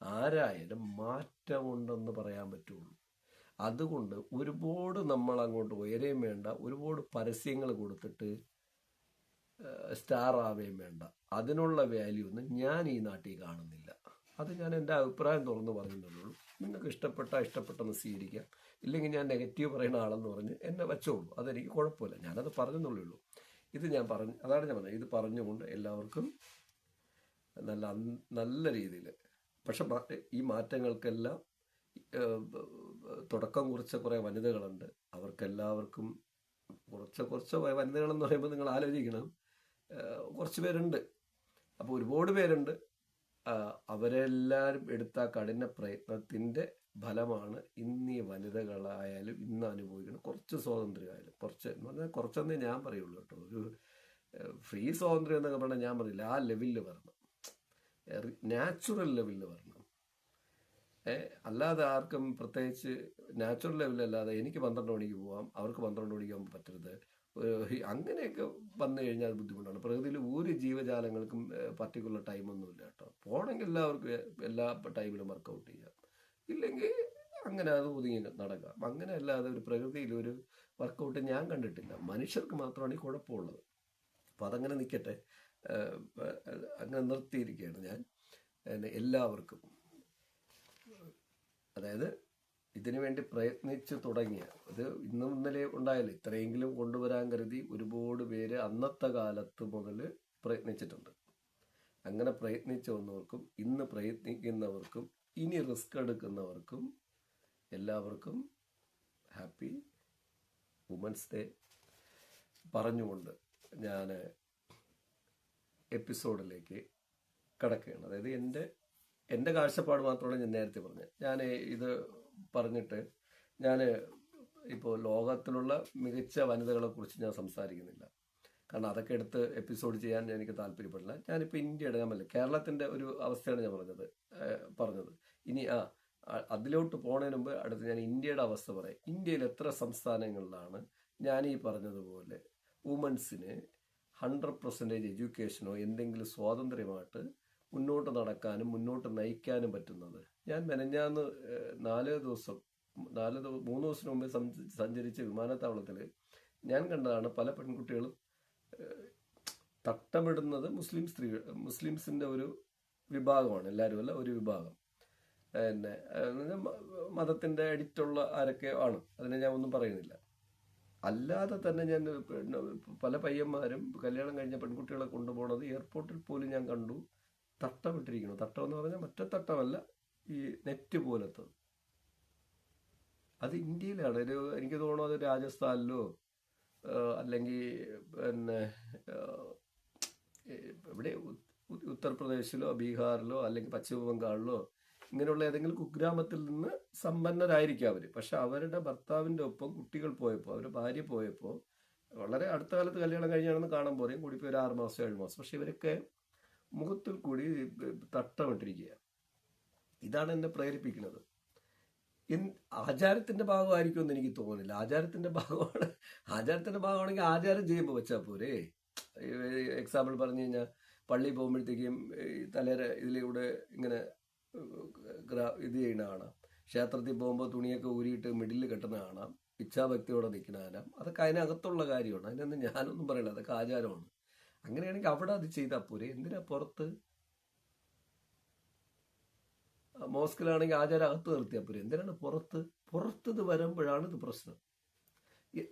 ആരായാലും മാറ്റമുണ്ടെന്ന് പറയാൻ പറ്റുള്ളൂ. അതുകൊണ്ട് ഒരുപാട് നമ്മൾ അങ്ങോട്ട് ഉയരുകയും വേണ്ട, ഒരുപാട് പരസ്യങ്ങൾ കൊടുത്തിട്ട് സ്റ്റാർ ആവുകയും വേണ്ട. അതിനുള്ള വാല്യൂ ഒന്നും ഞാൻ ഈ നാട്ടിൽ കാണുന്നില്ല. അത് ഞാൻ എൻ്റെ അഭിപ്രായം തുറന്ന് പറഞ്ഞിട്ടുള്ളൂ. നിങ്ങൾക്ക് ഇഷ്ടപ്പെട്ടെന്ന് സ്വീകരിക്കാം, ഇല്ലെങ്കിൽ ഞാൻ നെഗറ്റീവ് പറയുന്ന ആളെന്ന് പറഞ്ഞ് എന്നെ വെച്ചോളൂ, അതെനിക്ക് കുഴപ്പമില്ല. ഞാനത് പറഞ്ഞെന്നുള്ളൂ. അതാണ് ഞാൻ പറഞ്ഞത്. ഇത് പറഞ്ഞുകൊണ്ട് എല്ലാവർക്കും നല്ല രീതിയിൽ, പക്ഷെ ഈ മാറ്റങ്ങൾക്കെല്ലാം തുടക്കം കുറിച്ച കുറേ വനിതകളുണ്ട്. അവർക്കെല്ലാവർക്കും കുറച്ച് വനിതകളെന്ന് പറയുമ്പോൾ നിങ്ങൾ ആലോചിക്കണം, കുറച്ച് പേരുണ്ട്. അപ്പോൾ ഒരുപാട് പേരുണ്ട്. അവരെല്ലാവരും എടുത്ത കഠിന പ്രയത്നത്തിൻ്റെ ഫലമാണ് ഇന്ന് ഈ വനിതകളായാലും ഇന്ന് അനുഭവിക്കണം. കുറച്ച് സ്വാതന്ത്ര്യമായാലും, കുറച്ചെന്നേ ഞാൻ പറയുള്ളൂ കേട്ടോ. ഒരു ഫ്രീ സ്വാതന്ത്ര്യം എന്നൊക്കെ പറഞ്ഞാൽ ഞാൻ പറയില്ല, ആ ലെവലിൽ വരണം, നാച്ചുറൽ ലെവലിൽ വരണം. അല്ലാതെ ആർക്കും പ്രത്യേകിച്ച് നാച്ചുറൽ ലെവലല്ലാതെ എനിക്ക് 12 മണിക്ക് പോവാം, അവർക്ക് 12 മണിക്ക് ആകുമ്പോൾ പറ്റരുത്, അങ്ങനെയൊക്കെ വന്നു കഴിഞ്ഞാൽ അത് ബുദ്ധിമുട്ടാണ്. പ്രകൃതിയിൽ ഒരു ജീവജാലങ്ങൾക്കും പർട്ടിക്കുലർ ടൈമൊന്നുമില്ല കേട്ടോ. പോകണമെങ്കിൽ എല്ലാവർക്കും എല്ലാ ടൈമിലും വർക്കൗട്ട് ചെയ്യാം, ഇല്ലെങ്കിൽ അങ്ങനെ അത് ഒതുങ്ങി നടക്കാം. അങ്ങനെ അല്ലാതെ ഒരു പ്രകൃതിയിൽ ഒരു വർക്കൗട്ട് ഞാൻ കണ്ടിട്ടില്ല. മനുഷ്യർക്ക് മാത്രമാണ് ഈ കുഴപ്പമുള്ളത്. അപ്പം അതങ്ങനെ നിൽക്കട്ടെ, അങ്ങനെ നിർത്തിയിരിക്കുകയാണ് ഞാൻ. എല്ലാവർക്കും, അതായത് ഇതിനു വേണ്ടി പ്രയത്നിച്ച് തുടങ്ങിയ, ഇത് ഇന്നും ഇന്നലെ ഉണ്ടായാലും ഇത്രയെങ്കിലും കൊണ്ടുവരാൻ കരുതി ഒരുപാട് പേര് അന്നത്തെ കാലത്ത് മുതൽ പ്രയത്നിച്ചിട്ടുണ്ട്. അങ്ങനെ പ്രയത്നിച്ചു വന്നവർക്കും ഇന്ന് പ്രയത്നിക്കുന്നവർക്കും ഇനി റിസ്ക് എടുക്കുന്നവർക്കും എല്ലാവർക്കും ഹാപ്പി വുമൻസ് ഡേ പറഞ്ഞുകൊണ്ട് ഞാൻ എപ്പിസോഡിലേക്ക് കടക്കുകയാണ്. അതായത് എൻ്റെ കാഴ്ചപ്പാട് മാത്രമാണ് ഞാൻ നേരത്തെ പറഞ്ഞത്. ഞാൻ ഇത് പറഞ്ഞിട്ട് ഞാൻ ഇപ്പോൾ ലോകത്തിലുള്ള മികച്ച വനിതകളെ കുറിച്ച് ഞാൻ സംസാരിക്കുന്നില്ല. കാരണം അതൊക്കെ എടുത്ത് എപ്പിസോഡ് ചെയ്യാൻ എനിക്ക് താല്പര്യപ്പെടില്ല. ഞാനിപ്പോൾ ഇന്ത്യ എടുക്കാൻ പറ്റില്ല, കേരളത്തിൻ്റെ ഒരു അവസ്ഥയാണ് ഞാൻ പറഞ്ഞത്. ഇനി അതിലോട്ട് പോണതിന് മുമ്പ് അടുത്ത് ഞാൻ ഇന്ത്യയുടെ അവസ്ഥ പറയാം. ഇന്ത്യയിൽ എത്ര സംസ്ഥാനങ്ങളിലാണ് ഞാൻ ഈ പറഞ്ഞതുപോലെ വുമൻസിന് 100% എഡ്യൂക്കേഷനോ എന്തെങ്കിലും സ്വാതന്ത്ര്യമായിട്ട് മുന്നോട്ട് നടക്കാനും മുന്നോട്ട് നയിക്കാനും പറ്റുന്നത്? ഞാൻ മെനഞ്ഞാന്ന് 3 ദിവസത്തിന് മുമ്പേ സഞ്ചരിച്ച വിമാനത്താവളത്തിൽ ഞാൻ കണ്ടതാണ് പല പെൺകുട്ടികളും തട്ടമിടുന്നത് മുസ്ലിംസിൻ്റെ ഒരു വിഭാഗമാണ്, എല്ലാവരും അല്ല, ഒരു വിഭാഗം. പിന്നെ മതത്തിൻ്റെ അഡിക്റ്റുള്ള ആരൊക്കെ ആണ്, അതിനെ ഞാൻ ഒന്നും പറയുന്നില്ല. അല്ലാതെ തന്നെ ഞാൻ പല പയ്യന്മാരും കല്യാണം കഴിഞ്ഞ പെൺകുട്ടികളെ കൊണ്ടുപോകുന്നത് എയർപോർട്ടിൽ പോലും ഞാൻ കണ്ടു തട്ടമിട്ടിരിക്കുന്നു. തട്ടം എന്ന് പറഞ്ഞാൽ മറ്റേ തട്ടമല്ല, ഈ നെറ്റ് പോലത്തെ. അത് ഇന്ത്യയിലാണ്. എനിക്ക് തോന്നുന്നു അത് രാജസ്ഥാനിലോ അല്ലെങ്കിൽ പിന്നെ ഇവിടെ ഉത്തർപ്രദേശിലോ ബീഹാറിലോ അല്ലെങ്കിൽ പശ്ചിമ ബംഗാളിലോ ഇങ്ങനെയുള്ള ഏതെങ്കിലും കുഗ്രാമത്തിൽ നിന്ന് സമ്പന്നരായിരിക്കും അവർ. പക്ഷെ അവരുടെ ഭർത്താവിൻ്റെ ഒപ്പം കുട്ടികൾ പോയപ്പോൾ, അവരുടെ ഭാര്യ പോയപ്പോൾ, വളരെ അടുത്ത കാലത്ത് കല്യാണം കഴിഞ്ഞാണെന്ന് കാണാൻ പോലെയും കൂടിപ്പോയി ഒരു 6 മാസം 7 മാസം, പക്ഷെ ഇവരൊക്കെ മുഖത്തിൽ കൂടി തട്ടമിട്ടിരിക്കുക. ഇതാണ് എന്നെ പ്രേരിപ്പിക്കുന്നത്. ആചാരത്തിന്റെ ഭാഗമായിരിക്കുമെന്ന് എനിക്ക് തോന്നുന്നില്ല. ആചാരത്തിന്റെ ഭാഗമാണെങ്കിൽ ആചാരം ചെയ്യുമ്പോൾ വെച്ചാൽ പോരെ. എക്സാമ്പിൾ പറഞ്ഞു കഴിഞ്ഞാൽ പള്ളി പോകുമ്പോഴത്തേക്കും ഇതിലൂടെ ഇങ്ങനെ ഇത് ചെയ്യണ കാണാം. ക്ഷേത്രത്തിൽ പോകുമ്പോൾ തുണിയൊക്കെ ഊരിയിട്ട് മിഡിൽ കെട്ടുന്ന കാണാം. ഇച്ഛാഭക്തിയോടെ നിൽക്കുന്ന കാണാം. അതൊക്കെ അതിനകത്തുള്ള കാര്യമാണ്. അതിനൊന്നും ഞാനൊന്നും പറയില്ല, അതൊക്കെ ആചാരമാണ്. അങ്ങനെയാണെങ്കിൽ അവിടെ അത് ചെയ്താൽ പോരെ. എന്തിനാ പുറത്ത്? മോസ്കിലാണെങ്കിൽ ആചാരം അകത്ത് നിർത്തിയാൽ പോരെ. എന്തിനാണ് പുറത്ത് വരുമ്പോഴാണ് ഇത് പ്രശ്നം.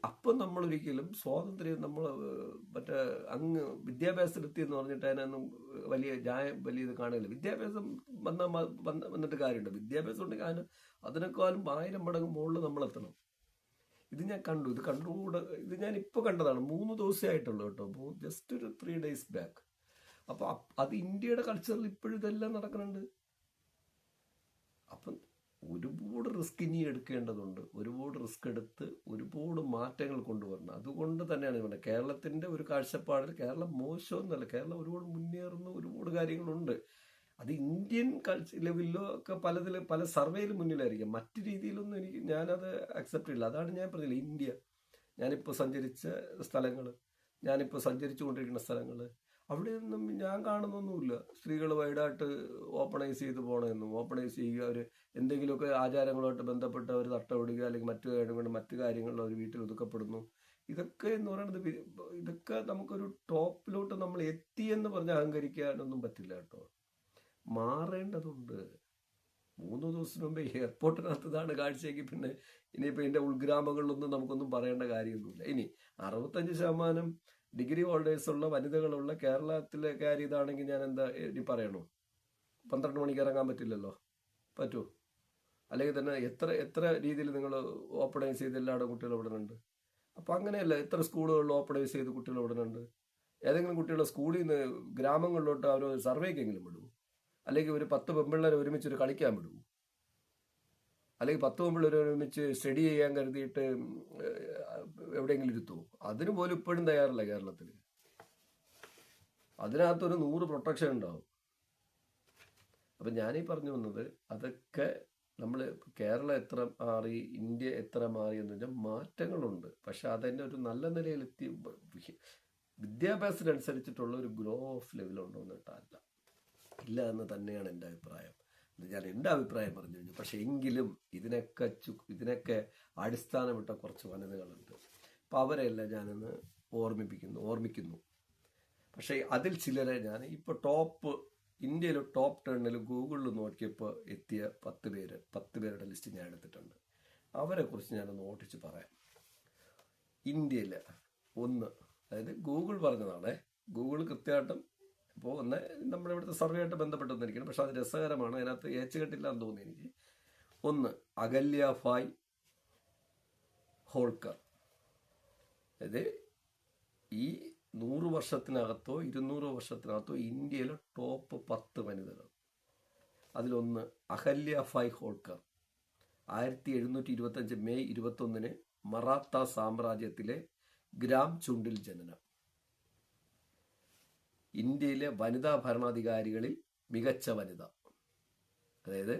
അപ്പം നമ്മളൊരിക്കലും സ്വാതന്ത്ര്യം മറ്റേ അങ്ങ് വിദ്യാഭ്യാസത്തിലെത്തി എന്ന് പറഞ്ഞിട്ട് അതിനൊന്നും വലിയ ഇത് കാണില്ല. വിദ്യാഭ്യാസം വന്നിട്ട് കാര്യമുണ്ട്. വിദ്യാഭ്യാസം ഉണ്ടെങ്കിൽ അതിനേക്കാളും 1000 മടങ്ങ് മുകളിൽ നമ്മളെത്തണം. ഇത് ഞാൻ കണ്ടു. ഇത് ഞാൻ ഇപ്പോൾ കണ്ടതാണ്. 3 ദിവസമേ ആയിട്ടുള്ളൂ കേട്ടോ, ജസ്റ്റ് ഒരു 3 days ബാക്ക്. അപ്പോൾ അത് ഇന്ത്യയുടെ കൾച്ചറിൽ ഇപ്പോഴും ഇതെല്ലാം നടക്കുന്നുണ്ട്. അപ്പം ഒരുപാട് റിസ്ക് ഇനി എടുക്കേണ്ടതുണ്ട്. ഒരുപാട് റിസ്ക് എടുത്ത് ഒരുപാട് മാറ്റങ്ങൾ കൊണ്ടുവരണം. അതുകൊണ്ട് തന്നെയാണ് ഇവിടെ കേരളത്തിൻ്റെ ഒരു കാഴ്ചപ്പാടിൽ കേരളം മോശമൊന്നുമല്ല. കേരളം ഒരുപാട് മുന്നേറുന്ന ഒരുപാട് കാര്യങ്ങളുണ്ട്. അത് ഇന്ത്യൻ ലെവലിലോ ഒക്കെ പല സർവേയിലും മുന്നിലായിരിക്കും. മറ്റു രീതിയിലൊന്നും ഞാനത് അക്സെപ്റ്റ് ചെയ്യില്ല. അതാണ് ഞാൻ പറഞ്ഞില്ല. ഞാനിപ്പോൾ സഞ്ചരിച്ച സ്ഥലങ്ങൾ, ഞാനിപ്പോൾ സഞ്ചരിച്ചു കൊണ്ടിരിക്കുന്ന സ്ഥലങ്ങൾ, അവിടെയൊന്നും ഞാൻ കാണുന്നൊന്നുമില്ല സ്ത്രീകൾ വൈഡായിട്ട് ഓപ്പണൈസ് ചെയ്ത് പോകണമെന്നും ഓപ്പണൈസ് ചെയ്യുക. അവർ എന്തെങ്കിലുമൊക്കെ ആചാരങ്ങളുമായിട്ട് ബന്ധപ്പെട്ട് അവർ തട്ടമിടുക അല്ലെങ്കിൽ മറ്റു കാര്യങ്ങളിൽ അവർ വീട്ടിൽ ഒതുക്കപ്പെടുന്നു. ഇതൊക്കെ എന്ന് പറയുന്നത് ഇതൊക്കെ നമുക്കൊരു ടോപ്പിലോട്ട് നമ്മൾ എത്തിയെന്ന് പറഞ്ഞ് അഹങ്കരിക്കാനൊന്നും പറ്റില്ല കേട്ടോ. മാറേണ്ടതുണ്ട്. 3 ദിവസത്തിന് മുമ്പേ എയർപോർട്ടിനകത്ത് ഇതാണ് കാഴ്ചയെങ്കിൽ പിന്നെ ഇനിയിപ്പോൾ ഇതിൻ്റെ ഉൾഗ്രാമങ്ങളിലൊന്നും നമുക്കൊന്നും പറയേണ്ട കാര്യമൊന്നുമില്ല. ഇനി 65% ഡിഗ്രി ഹോൾഡേഴ്സ് ഉള്ള വനിതകളുള്ള കേരളത്തിലെ കാര്യം ഇതാണെങ്കിൽ ഞാൻ എന്താ ഇനി പറയണോ? 12 മണിക്ക് ഇറങ്ങാൻ പറ്റില്ലല്ലോ. പറ്റുമോ? അല്ലെങ്കിൽ തന്നെ എത്ര രീതിയിൽ നിങ്ങൾ ഓപ്പണൈസ് ചെയ്ത് എല്ലാവരുടെ കുട്ടികൾ വിടുന്നുണ്ട്. അപ്പം അങ്ങനെയല്ല, എത്ര സ്കൂളുകളിൽ ഓപ്പണൈസ് ചെയ്ത് കുട്ടികൾ വിടുന്നുണ്ട്. ഏതെങ്കിലും കുട്ടികളെ സ്കൂളിൽ നിന്ന് ഗ്രാമങ്ങളിലോട്ട് അവർ സർവേക്കെങ്കിലും വിടുമോ? അല്ലെങ്കിൽ ഒരു 10 പെൺപിള്ളേരെ ഒരുമിച്ചൊരു കളിക്കാൻ വിടുമോ? അല്ലെങ്കിൽ 10 പെൺപിള്ളേരെ ഒരുമിച്ച് സ്റ്റഡി ചെയ്യാൻ കരുതിയിട്ട് എവിടെയെങ്കിലും ഇരുത്തുമോ? അതിന് പോലും ഇപ്പോഴും തയ്യാറല്ല കേരളത്തിൽ. അതിനകത്തൊരു 100 പ്രൊട്ടക്ഷൻ ഉണ്ടാവും. അപ്പം ഞാനീ പറഞ്ഞു വന്നത് അതൊക്കെ നമ്മൾ കേരളം എത്ര മാറി, ഇന്ത്യ എത്ര മാറി എന്ന് വെച്ചാൽ മാറ്റങ്ങളുണ്ട്. പക്ഷെ അതിൻ്റെ ഒരു നല്ല നിലയിലെത്തി വിദ്യാഭ്യാസത്തിനനുസരിച്ചിട്ടുള്ള ഒരു ഗ്രോ ഓഫ് ലെവലുണ്ടോ എന്ന് കേട്ടാല്ല, ഇല്ല എന്ന് തന്നെയാണ് എൻ്റെ അഭിപ്രായം. ഞാൻ എൻ്റെ അഭിപ്രായം പറഞ്ഞു കഴിഞ്ഞു. പക്ഷെ എങ്കിലും ഇതിനൊക്കെ അടിസ്ഥാനമിട്ട കുറച്ച് വനിതകളുണ്ട്. അപ്പം അവരെല്ലാം ഞാനിന്ന് ഓർമ്മിക്കുന്നു. പക്ഷേ അതിൽ ചിലരെ ഞാൻ ഇപ്പോൾ ഇന്ത്യയിൽ ടോപ്പ് 10 ഗൂഗിളിൽ നോക്കിയപ്പോൾ എത്തിയ 10 പേരുടെ ലിസ്റ്റ് ഞാൻ എടുത്തിട്ടുണ്ട്. അവരെക്കുറിച്ച് ഞാനൊന്ന് ഓടിച്ച് പറയാം. ഇന്ത്യയിൽ അതായത് ഗൂഗിൾ പറഞ്ഞതാണ്. ഗൂഗിൾ കൃത്യമായിട്ടും ഇപ്പോൾ നമ്മുടെ ഇവിടുത്തെ സർവേ ആയിട്ട് ബന്ധപ്പെട്ടൊന്നിരിക്കണം. പക്ഷെ അത് രസകരമാണ്. അതിനകത്ത് ഏച്ചുകെട്ടില്ല എന്ന് തോന്നി എനിക്ക്. അഹല്യ ഫായ് ഹോൾക്കർ. അതായത് ഈ 100 വർഷത്തിനകത്തോ 200 വർഷത്തിനകത്തോ ഇന്ത്യയിലെ ടോപ്പ് 10 വനിതകൾ. അതിലൊന്ന് അഹല്യ ഫായ് ഹോൾക്കർ. 1725 മെയ് 21 മറാത്ത സാമ്രാജ്യത്തിലെ ഗ്രാം ചുണ്ടിൽ ജനനം. ഇന്ത്യയിലെ വനിതാ ഭരണാധികാരികളിൽ മികച്ച വനിത. അതായത്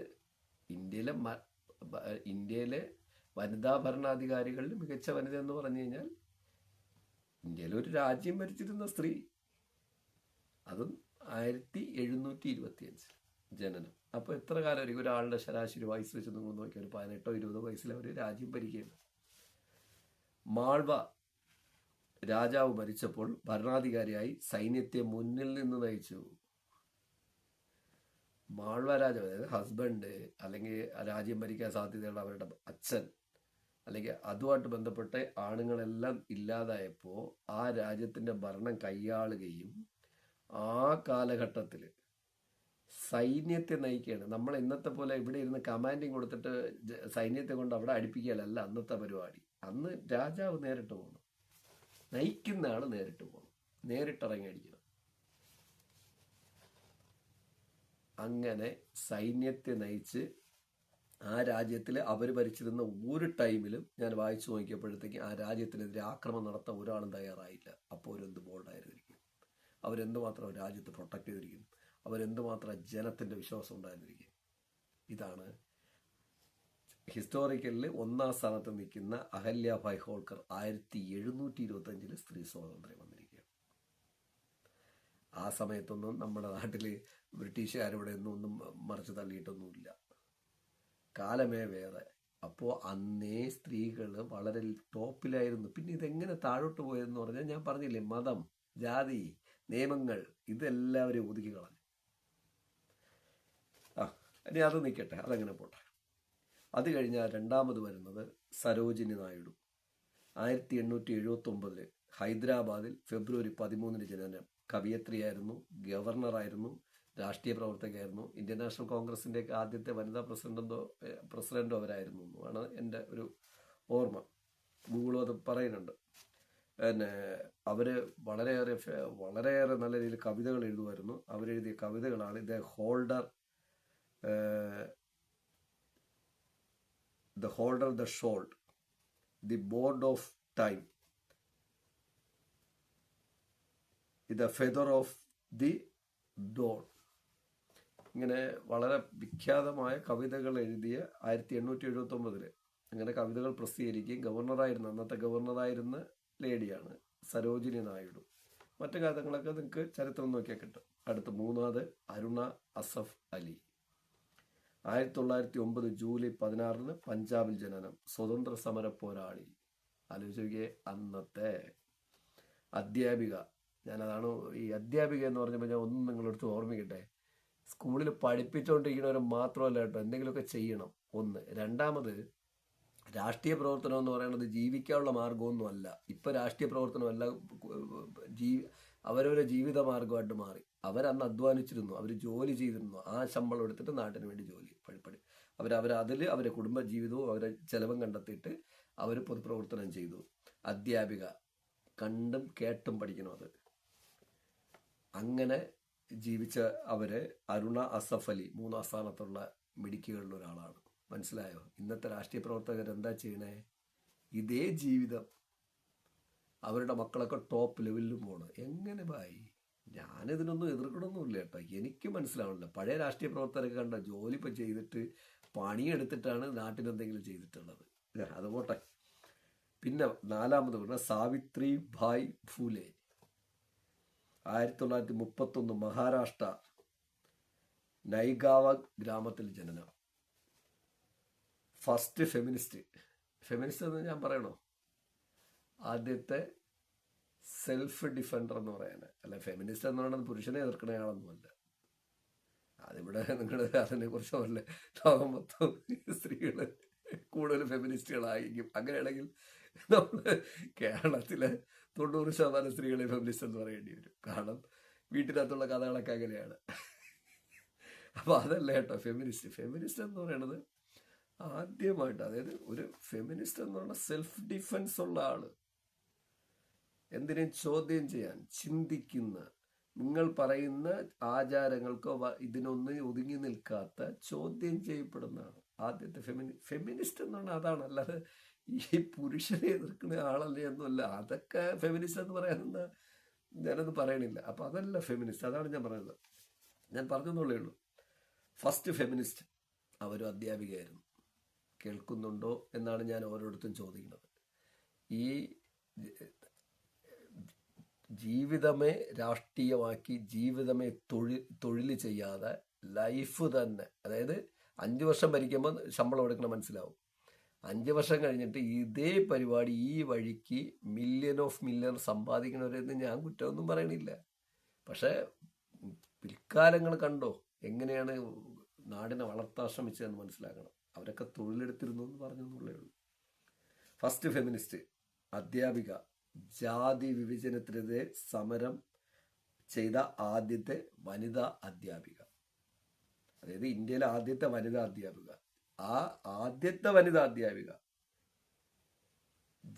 ഇന്ത്യയിലെ വനിതാ ഭരണാധികാരികളിൽ മികച്ച വനിത എന്ന് പറഞ്ഞു കഴിഞ്ഞാൽ ഇന്ത്യയിലെ ഒരു രാജ്യം ഭരിച്ചിരുന്ന സ്ത്രീ, അതും 1725 ജനനം. അപ്പോൾ എത്ര കാലം ഒരാളുടെ ശരാശരി വയസ്സ് വെച്ച് നിങ്ങൾ നോക്കിയാൽ 18-20 വയസ്സിൽ അവർ രാജ്യം ഭരിക്കുകയാണ്. മാൾവ രാജാവ് മരിച്ചപ്പോൾ ഭരണാധികാരിയായി സൈന്യത്തെ മുന്നിൽ നിന്ന് നയിച്ചു. മാൾവ രാജാവ്, അതായത് ഹസ്ബൻഡ് അല്ലെങ്കിൽ രാജ്യം ഭരിക്കാൻ സാധ്യതയുള്ള അവരുടെ അച്ഛൻ അല്ലെങ്കിൽ അതുമായിട്ട് ബന്ധപ്പെട്ട ആണുങ്ങളെല്ലാം ഇല്ലാതായപ്പോൾ ആ രാജ്യത്തിൻ്റെ ഭരണം കൈയാളുകയും ആ കാലഘട്ടത്തിൽ സൈന്യത്തെ നയിക്കുകയാണ്. നമ്മൾ ഇന്നത്തെ പോലെ ഇവിടെ ഇരുന്ന് കമാൻഡിങ് കൊടുത്തിട്ട് സൈന്യത്തെ കൊണ്ട് അവിടെ അടുപ്പിക്കലല്ല അന്നത്തെ പരിപാടി. അന്ന് രാജാവ് നേരിട്ട് പോകണം, നയിക്കുന്ന ആൾ നേരിട്ട് പോകണം, നേരിട്ടിറങ്ങി അടിക്കണം. അങ്ങനെ സൈന്യത്തെ നയിച്ച് ആ രാജ്യത്തിൽ അവർ ഭരിച്ചിരുന്ന ഒരു ടൈമിലും ഞാൻ വായിച്ചു നോക്കിയപ്പോഴത്തേക്ക് ആ രാജ്യത്തിനെതിരെ ആക്രമണം നടത്താൻ ഒരാളും തയ്യാറായില്ല. അപ്പോൾ അവരെന്ത് ബോൾഡായിരുന്നിരിക്കും, അവരെന്തുമാത്രം രാജ്യത്ത് പ്രൊട്ടക്ട് ചെയ്തിരിക്കും, അവരെന്തുമാത്രം ജനത്തിൻ്റെ വിശ്വാസം ഉണ്ടായിരുന്നിരിക്കും. ഇതാണ് ഹിസ്റ്റോറിക്കലിൽ 1ാം സ്ഥാനത്ത് നിൽക്കുന്ന അഹല്യാഭായ് ഹോൾക്കർ 1725 സ്ത്രീ സ്വാതന്ത്ര്യം വന്നിരിക്കുകയാണ്. ആ സമയത്തൊന്നും നമ്മുടെ നാട്ടിൽ ബ്രിട്ടീഷുകാരിവിടെ ഒന്നും മറിച്ച് തള്ളിയിട്ടൊന്നുമില്ല. കാലമേ വേറെ. അപ്പോൾ അന്നേ സ്ത്രീകൾ വളരെ ടോപ്പിലായിരുന്നു. പിന്നെ ഇതെങ്ങനെ താഴോട്ട് പോയതെന്ന് പറഞ്ഞാൽ ഞാൻ പറഞ്ഞില്ലേ, മതം, ജാതി, നിയമങ്ങൾ ഇതെല്ലാവരും ഒതുക്കി കളഞ്ഞു. ഇനി അത് നിൽക്കട്ടെ, അതങ്ങനെ പോട്ടെ. അത് കഴിഞ്ഞാൽ രണ്ടാമത് വരുന്നത് സരോജിനി നായിഡു. 1879 ഹൈദരാബാദിൽ ഫെബ്രുവരി 13 ജനനം. കവിയത്രിയായിരുന്നു, ഗവർണറായിരുന്നു, രാഷ്ട്രീയ പ്രവർത്തകയായിരുന്നു. ഇന്ത്യൻ നാഷണൽ കോൺഗ്രസിൻ്റെ ആദ്യത്തെ വനിതാ പ്രസിഡന്റോ അവരായിരുന്നു എന്നാണ് എൻ്റെ ഒരു ഓർമ്മ. ഗൂഗിളും അത് പറയുന്നുണ്ട്. പിന്നെ അവർ വളരെയേറെ നല്ല രീതിയിൽ കവിതകൾ എഴുതുമായിരുന്നു. അവരെഴുതിയ കവിതകളാണ് the golden threshold, the bird of time, the feather of the dawn. ഇങ്ങനെ വളരെ വിഖ്യാതമായ കവിതകൾ എഴുതിയ 1879 അങ്ങനെ കവിതകൾ പ്രസിദ്ധീകരിക്കുകയും അന്നത്തെ ഗവർണറായിരുന്ന ലേഡിയാണ് സരോജിനി നായിഡു. മറ്റു കാര്യങ്ങളൊക്കെ നിങ്ങൾക്ക് ചരിത്രം നോക്കിയാൽ കിട്ടും. അടുത്ത മൂന്നാമത് അരുണ അസഫ് അലി. 1909 ജൂലൈ 16 പഞ്ചാബിൽ ജനനം. സ്വതന്ത്ര സമര പോരാളി. ആലോചിക്കുക, അന്നത്തെ അധ്യാപിക. ഞാനതാണ് ഈ അധ്യാപിക എന്ന് പറഞ്ഞപ്പോൾ ഞാൻ ഒന്നും നിങ്ങളെടുത്ത് ഓർമ്മിക്കട്ടെ. സ്കൂളിൽ പഠിപ്പിച്ചുകൊണ്ടിരിക്കുന്നവർ മാത്രമല്ല കേട്ടോ, എന്തെങ്കിലുമൊക്കെ ചെയ്യണം. ഒന്ന്. രണ്ടാമത്, രാഷ്ട്രീയ പ്രവർത്തനം എന്ന് പറയുന്നത് ജീവിക്കാനുള്ള മാർഗമൊന്നും അല്ല. ഇപ്പം രാഷ്ട്രീയ പ്രവർത്തനമല്ല, അവരവരെ ജീവിത മാർഗമായിട്ട് മാറി. അവരന്ന് അധ്വാനിച്ചിരുന്നു, അവർ ജോലി ചെയ്തിരുന്നു, ആ ശമ്പളം എടുത്തിട്ട് നാട്ടിന് വേണ്ടി ജോലി അതിൽ അവരെ കുടുംബ ജീവിതവും അവരെ ചെലവും കണ്ടെത്തിയിട്ട് അവർ പൊതുപ്രവർത്തനം ചെയ്തു. അധ്യാപിക, കണ്ടും കേട്ടും പഠിക്കണം. അത് അങ്ങനെ ജീവിച്ച അവര് അരുണ അസഫ് അലി 3ാം സ്ഥാനത്തുള്ള മിടുക്കികളിൽ ഒരാളാണ്. മനസ്സിലായോ? ഇന്നത്തെ രാഷ്ട്രീയ പ്രവർത്തകർ എന്താ ചെയ്യണേ? ഇതേ ജീവിതം, അവരുടെ മക്കളൊക്കെ ടോപ്പ് ലെവലിലും പോകണം. എങ്ങനെ ഭായി? ഞാനിതിനൊന്നും എതിർക്കണമൊന്നുമില്ല കേട്ടോ, എനിക്ക് മനസ്സിലാവണില്ല. പഴയ രാഷ്ട്രീയ പ്രവർത്തകരൊക്കെ കണ്ട ജോലി ഇപ്പം ചെയ്തിട്ട് പണിയെടുത്തിട്ടാണ് നാട്ടിലെന്തെങ്കിലും ചെയ്തിട്ടുള്ളത്. അത് പോട്ടെ. പിന്നെ 4ാമത് പറഞ്ഞ സാവിത്രി ഭായ് ഫൂലെ. 1931 മഹാരാഷ്ട്ര നൈഗാവ ഗ്രാമത്തിൽ ജനനം. ഫസ്റ്റ് ഫെമിനിസ്റ്റ് എന്ന് ഞാൻ പറയണോ? ആദ്യത്തെ സെൽഫ് ഡിഫൻഡർ എന്ന് പറയാൻ. അല്ല, ഫെമിനിസ്റ്റ് എന്ന് പറയുന്നത് പുരുഷനെ എതിർക്കണയാളൊന്നുമല്ല. അതിവിടെ നിങ്ങൾ അതിനെക്കുറിച്ച് പറയില്ല. ലോകം മൊത്തം സ്ത്രീകൾ കൂടുതൽ ഫെമിനിസ്റ്റുകളായിരിക്കും. അങ്ങനെയാണെങ്കിൽ നമ്മൾ കേരളത്തിലെ 90% സ്ത്രീകളെ ഫെമിനിസ്റ്റ് എന്ന് പറയേണ്ടി വരും. കാരണം വീട്ടിനകത്തുള്ള കഥകളൊക്കെ അങ്ങനെയാണ്. അപ്പോൾ അതല്ല കേട്ടോ ഫെമിനിസ്റ്റ് എന്ന് പറയുന്നത്. ആദ്യമായിട്ട്, അതായത് ഒരു ഫെമിനിസ്റ്റ് എന്ന് പറഞ്ഞാൽ സെൽഫ് ഡിഫൻസ് ഉള്ള ആള്, എന്തിനേയും ചോദ്യം ചെയ്യാൻ ചിന്തിക്കുന്ന, നിങ്ങൾ പറയുന്ന ആചാരങ്ങൾക്കോ ഇതിനൊന്നും ഒതുങ്ങി നിൽക്കാത്ത, ചോദ്യം ചെയ്യപ്പെടുന്നതാണ് ആദ്യത്തെ ഫെമിനിസ്റ്റ് എന്ന് പറഞ്ഞാൽ. അതാണ്. അല്ലാതെ ഈ പുരുഷനെ എതിർക്കുന്ന ആളല്ലേ എന്നല്ല, അതൊക്കെ ഫെമിനിസ്റ്റ് എന്ന് പറയാനെന്താ, ഞാനത് പറയണില്ല. അപ്പം അതല്ല ഫെമിനിസ്റ്റ്, അതാണ് ഞാൻ പറയുന്നത്. ഞാൻ പറഞ്ഞെന്നുള്ളേ ഉള്ളൂ. ഫസ്റ്റ് ഫെമിനിസ്റ്റ് അവരും അധ്യാപികയായിരുന്നു. കേൾക്കുന്നുണ്ടോ എന്നാണ് ഞാൻ ഓരോരുത്തരും ചോദിക്കുന്നത്. ഈ ജീവിതമേ രാഷ്ട്രീയമാക്കി, ജീവിതമേ തൊഴിൽ ചെയ്യാതെ ലൈഫ് തന്നെ, അതായത് 5 വർഷം ഭരിക്കുമ്പോൾ ശമ്പളം എടുക്കണം, മനസ്സിലാവും. 5 വർഷം കഴിഞ്ഞിട്ട് ഇതേ പരിപാടി ഈ വഴിക്ക് മില്യൺ സമ്പാദിക്കണവരെന്ന് ഞാൻ കുറ്റമൊന്നും പറയണില്ല. പക്ഷേ പിൽക്കാലങ്ങൾ കണ്ടോ എങ്ങനെയാണ് നാടിനെ വളർത്താൻ ശ്രമിച്ചതെന്ന് മനസ്സിലാക്കണം. അവരൊക്കെ തൊഴിലെടുത്തിരുന്നു എന്ന് പറഞ്ഞെന്നുള്ളേ ഉള്ളൂ. ഫസ്റ്റ് ഫെമിനിസ്റ്റ് അധ്യാപിക, ജാതി വിഭജനത്തിനെതിരെ സമരം ചെയ്ത ആദ്യത്തെ വനിതാ അധ്യാപിക, അതായത് ഇന്ത്യയിലെ ആദ്യത്തെ വനിതാ അധ്യാപിക. ആ ആദ്യത്തെ വനിതാ അധ്യാപിക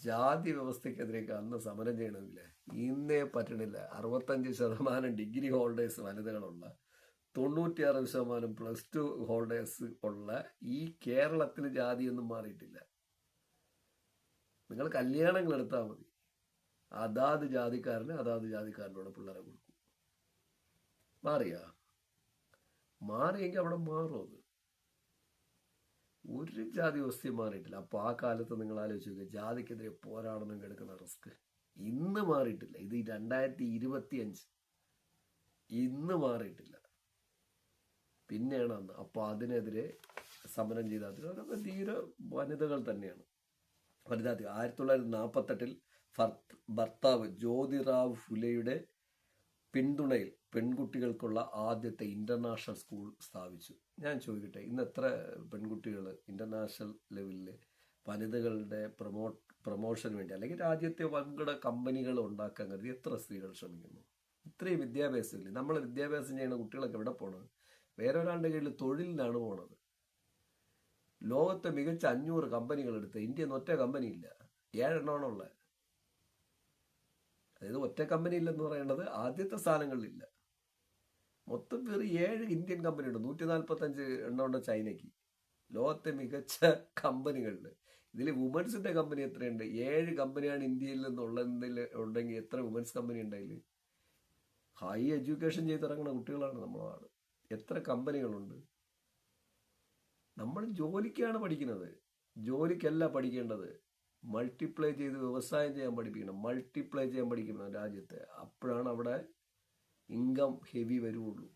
ജാതി വ്യവസ്ഥക്കെതിരെ അന്ന് സമരം ചെയ്യണമെങ്കിൽ ഇന്നേ പറ്റണില്ല. 65% ഡിഗ്രി ഹോൾഡേഴ്സ് വനിതകളുള്ള, 96% +2 ഹോൾഡേഴ്സ് ഉള്ള ഈ കേരളത്തിൽ ജാതിയൊന്നും മാറിയിട്ടില്ല. നിങ്ങൾ കല്യാണങ്ങൾ എടുത്താൽ മതി, അതാത് ജാതിക്കാരനോട് പിള്ളേരെ കൊടുക്കും. മാറിയെങ്കിൽ അവിടെ മാറും. അത് ഒരു ജാതി വ്യവസ്ഥയും മാറിയിട്ടില്ല. അപ്പോൾ ആ കാലത്ത് നിങ്ങൾ ആലോചിച്ച് നോക്കുക, ജാതിക്കെതിരെ പോരാടണം എടുക്കുന്ന റിസ്ക്. ഇന്ന് മാറിയിട്ടില്ല. ഇത് 2025, ഇന്ന് മാറിയിട്ടില്ല. പിന്നെയാണ് അന്ന്. അപ്പോൾ അതിനെതിരെ സമരം ചെയ്ത അവരൊക്കെ ധീര വനിതകൾ തന്നെയാണ്. വനിതാ 1948 ഭർത്താവ് ജ്യോതിറാവ് ഫുലെയുടെ പിന്തുണയിൽ പെൺകുട്ടികൾക്കുള്ള ആദ്യത്തെ ഇന്റർനാഷണൽ സ്കൂൾ സ്ഥാപിച്ചു. ഞാൻ ചോദിക്കട്ടെ, ഇന്ന് എത്ര പെൺകുട്ടികൾ ഇന്റർനാഷണൽ ലെവലിൽ വനിതകളുടെ പ്രൊമോഷന് വേണ്ടി, അല്ലെങ്കിൽ രാജ്യത്തെ വൻകിട കമ്പനികൾ ഉണ്ടാക്കാൻ കരുതി എത്ര സ്ത്രീകൾ ശ്രമിക്കുന്നു? ഇത്രയും വിദ്യാഭ്യാസമില്ല. നമ്മൾ വിദ്യാഭ്യാസം ചെയ്യുന്ന കുട്ടികളൊക്കെ എവിടെ പോണത്? വേറെ ഒരാളുടെ കീഴിൽ തൊഴിലിനാണ് പോണത്. ലോകത്തെ മികച്ച 500 കമ്പനികൾ എടുത്ത് ഇന്ത്യയിൽ ഒറ്റ കമ്പനി ഇല്ല, 7 എണ്ണമാണുള്ളത്. അതായത് ഒറ്റ കമ്പനി ഇല്ലെന്ന് പറയുന്നത് ആദ്യത്തെ സ്ഥാനങ്ങളിലില്ല. മൊത്തം പേര് 7 ഇന്ത്യൻ കമ്പനിയുണ്ട്, 145 എണ്ണമുണ്ട് ചൈനയ്ക്ക്. ലോകത്തെ മികച്ച കമ്പനികളിൽ ഇതിൽ വുമൻസിന്റെ കമ്പനി എത്രയുണ്ട്? 7 കമ്പനിയാണ് ഇന്ത്യയിൽ നിന്നുള്ളതിൽ ഉണ്ടെങ്കിൽ എത്ര വുമൻസ് കമ്പനി ഉണ്ടായില്ല? ഹൈ എഡ്യൂക്കേഷൻ ചെയ്തിറങ്ങുന്ന കുട്ടികളാണ് നമ്മുടെ നാട്. എത്ര കമ്പനികളുണ്ട്? നമ്മൾ ജോലിക്കാണ് പഠിക്കുന്നത്, ജോലിക്കല്ല പഠിക്കേണ്ടത്. മൾട്ടിപ്ലൈ ചെയ്ത് വ്യവസായം ചെയ്യാൻ പഠിപ്പിക്കണം, മൾട്ടിപ്ലൈ ചെയ്യാൻ പഠിക്കണം രാജ്യത്തെ. അപ്പോഴാണ് അവിടെ ഇൻകം ഹെവി വരുള്ളൂ.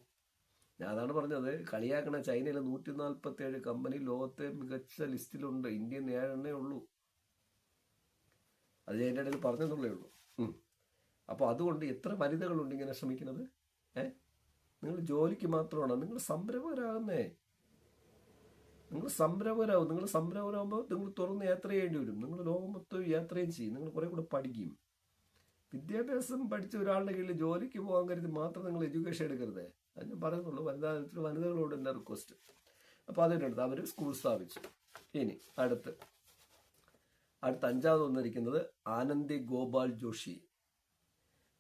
ഞാൻ അതാണ് പറഞ്ഞത്, കളിയാക്കണ ചൈനയിലെ 147 കമ്പനി ലോകത്തെ മികച്ച ലിസ്റ്റിലുണ്ട്, ഇന്ത്യൻ 7 എണ്ണേ ഉള്ളൂ. അത് അതിൻ്റെ ഇടയിൽ പറഞ്ഞെന്നുള്ളേ ഉള്ളൂ. അപ്പോൾ അതുകൊണ്ട് എത്ര വനിതകളുണ്ട് ഇങ്ങനെ ശ്രമിക്കുന്നത്? നിങ്ങൾ ജോലിക്ക് മാത്രമാണ്, നിങ്ങൾ സംരംഭകരാകുന്നേ. നിങ്ങൾ സംരംഭകരാകുമ്പോൾ നിങ്ങൾ തുറന്ന് യാത്ര ചെയ്യേണ്ടി വരും. നിങ്ങൾ ലോകം മൊത്തം യാത്രയും ചെയ്യും, നിങ്ങൾ കുറെ കൂടെ പഠിക്കും. വിദ്യാഭ്യാസം പഠിച്ച ഒരാളുടെ കീഴിൽ ജോലിക്ക് പോകാൻ കരുതി മാത്രം നിങ്ങൾ എഡ്യൂക്കേഷൻ എടുക്കരുത്. അത് ഞാൻ പറയുന്നുള്ളൂ. വനിതകളോട് എൻ്റെ റിക്വസ്റ്റ്. അപ്പോൾ അതിനടുത്ത് അവർ സ്കൂൾ സ്ഥാപിച്ചു. ഇനി അടുത്ത് 5ാമത് വന്നിരിക്കുന്നത് ആനന്ദി ഗോപാൽ ജോഷി.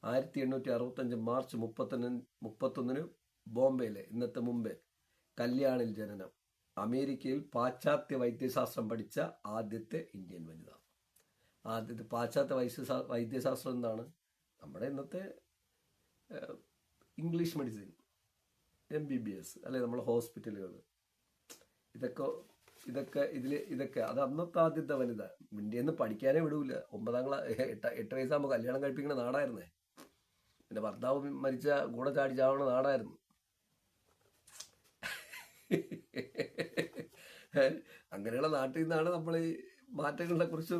1865 മാർച്ച് 31 ബോംബെയിലെ, ഇന്നത്തെ മുംബൈ, കല്യാണിൽ ജനനം. അമേരിക്കയിൽ പാശ്ചാത്യ വൈദ്യശാസ്ത്രം പഠിച്ച ആദ്യത്തെ ഇന്ത്യൻ വനിത. ആദ്യത്തെ പാശ്ചാത്യ വൈദ്യശാസ്ത്രം എന്താണ്? നമ്മുടെ ഇന്നത്തെ ഇംഗ്ലീഷ് മെഡിസിൻ, MBBS, അല്ലെ നമ്മളെ ഹോസ്പിറ്റലുകൾ, ഇതൊക്കെ അത് അന്നത്തെ ആദ്യത്തെ വനിത. ഇന്ത്യയിൽ നിന്ന് പഠിക്കാനേ വിടൂല. 8 വയസ്സാകുമ്പോൾ കല്യാണം കഴിപ്പിക്കുന്ന നാടായിരുന്നേ. പിന്നെ ഭർത്താവ് മരിച്ച കൂടെ ചാടി ചാവണ നാടായിരുന്നു. അങ്ങനെയുള്ള നാട്ടിൽ നിന്നാണ് നമ്മൾ ഈ മാറ്റങ്ങളെ കുറിച്ച്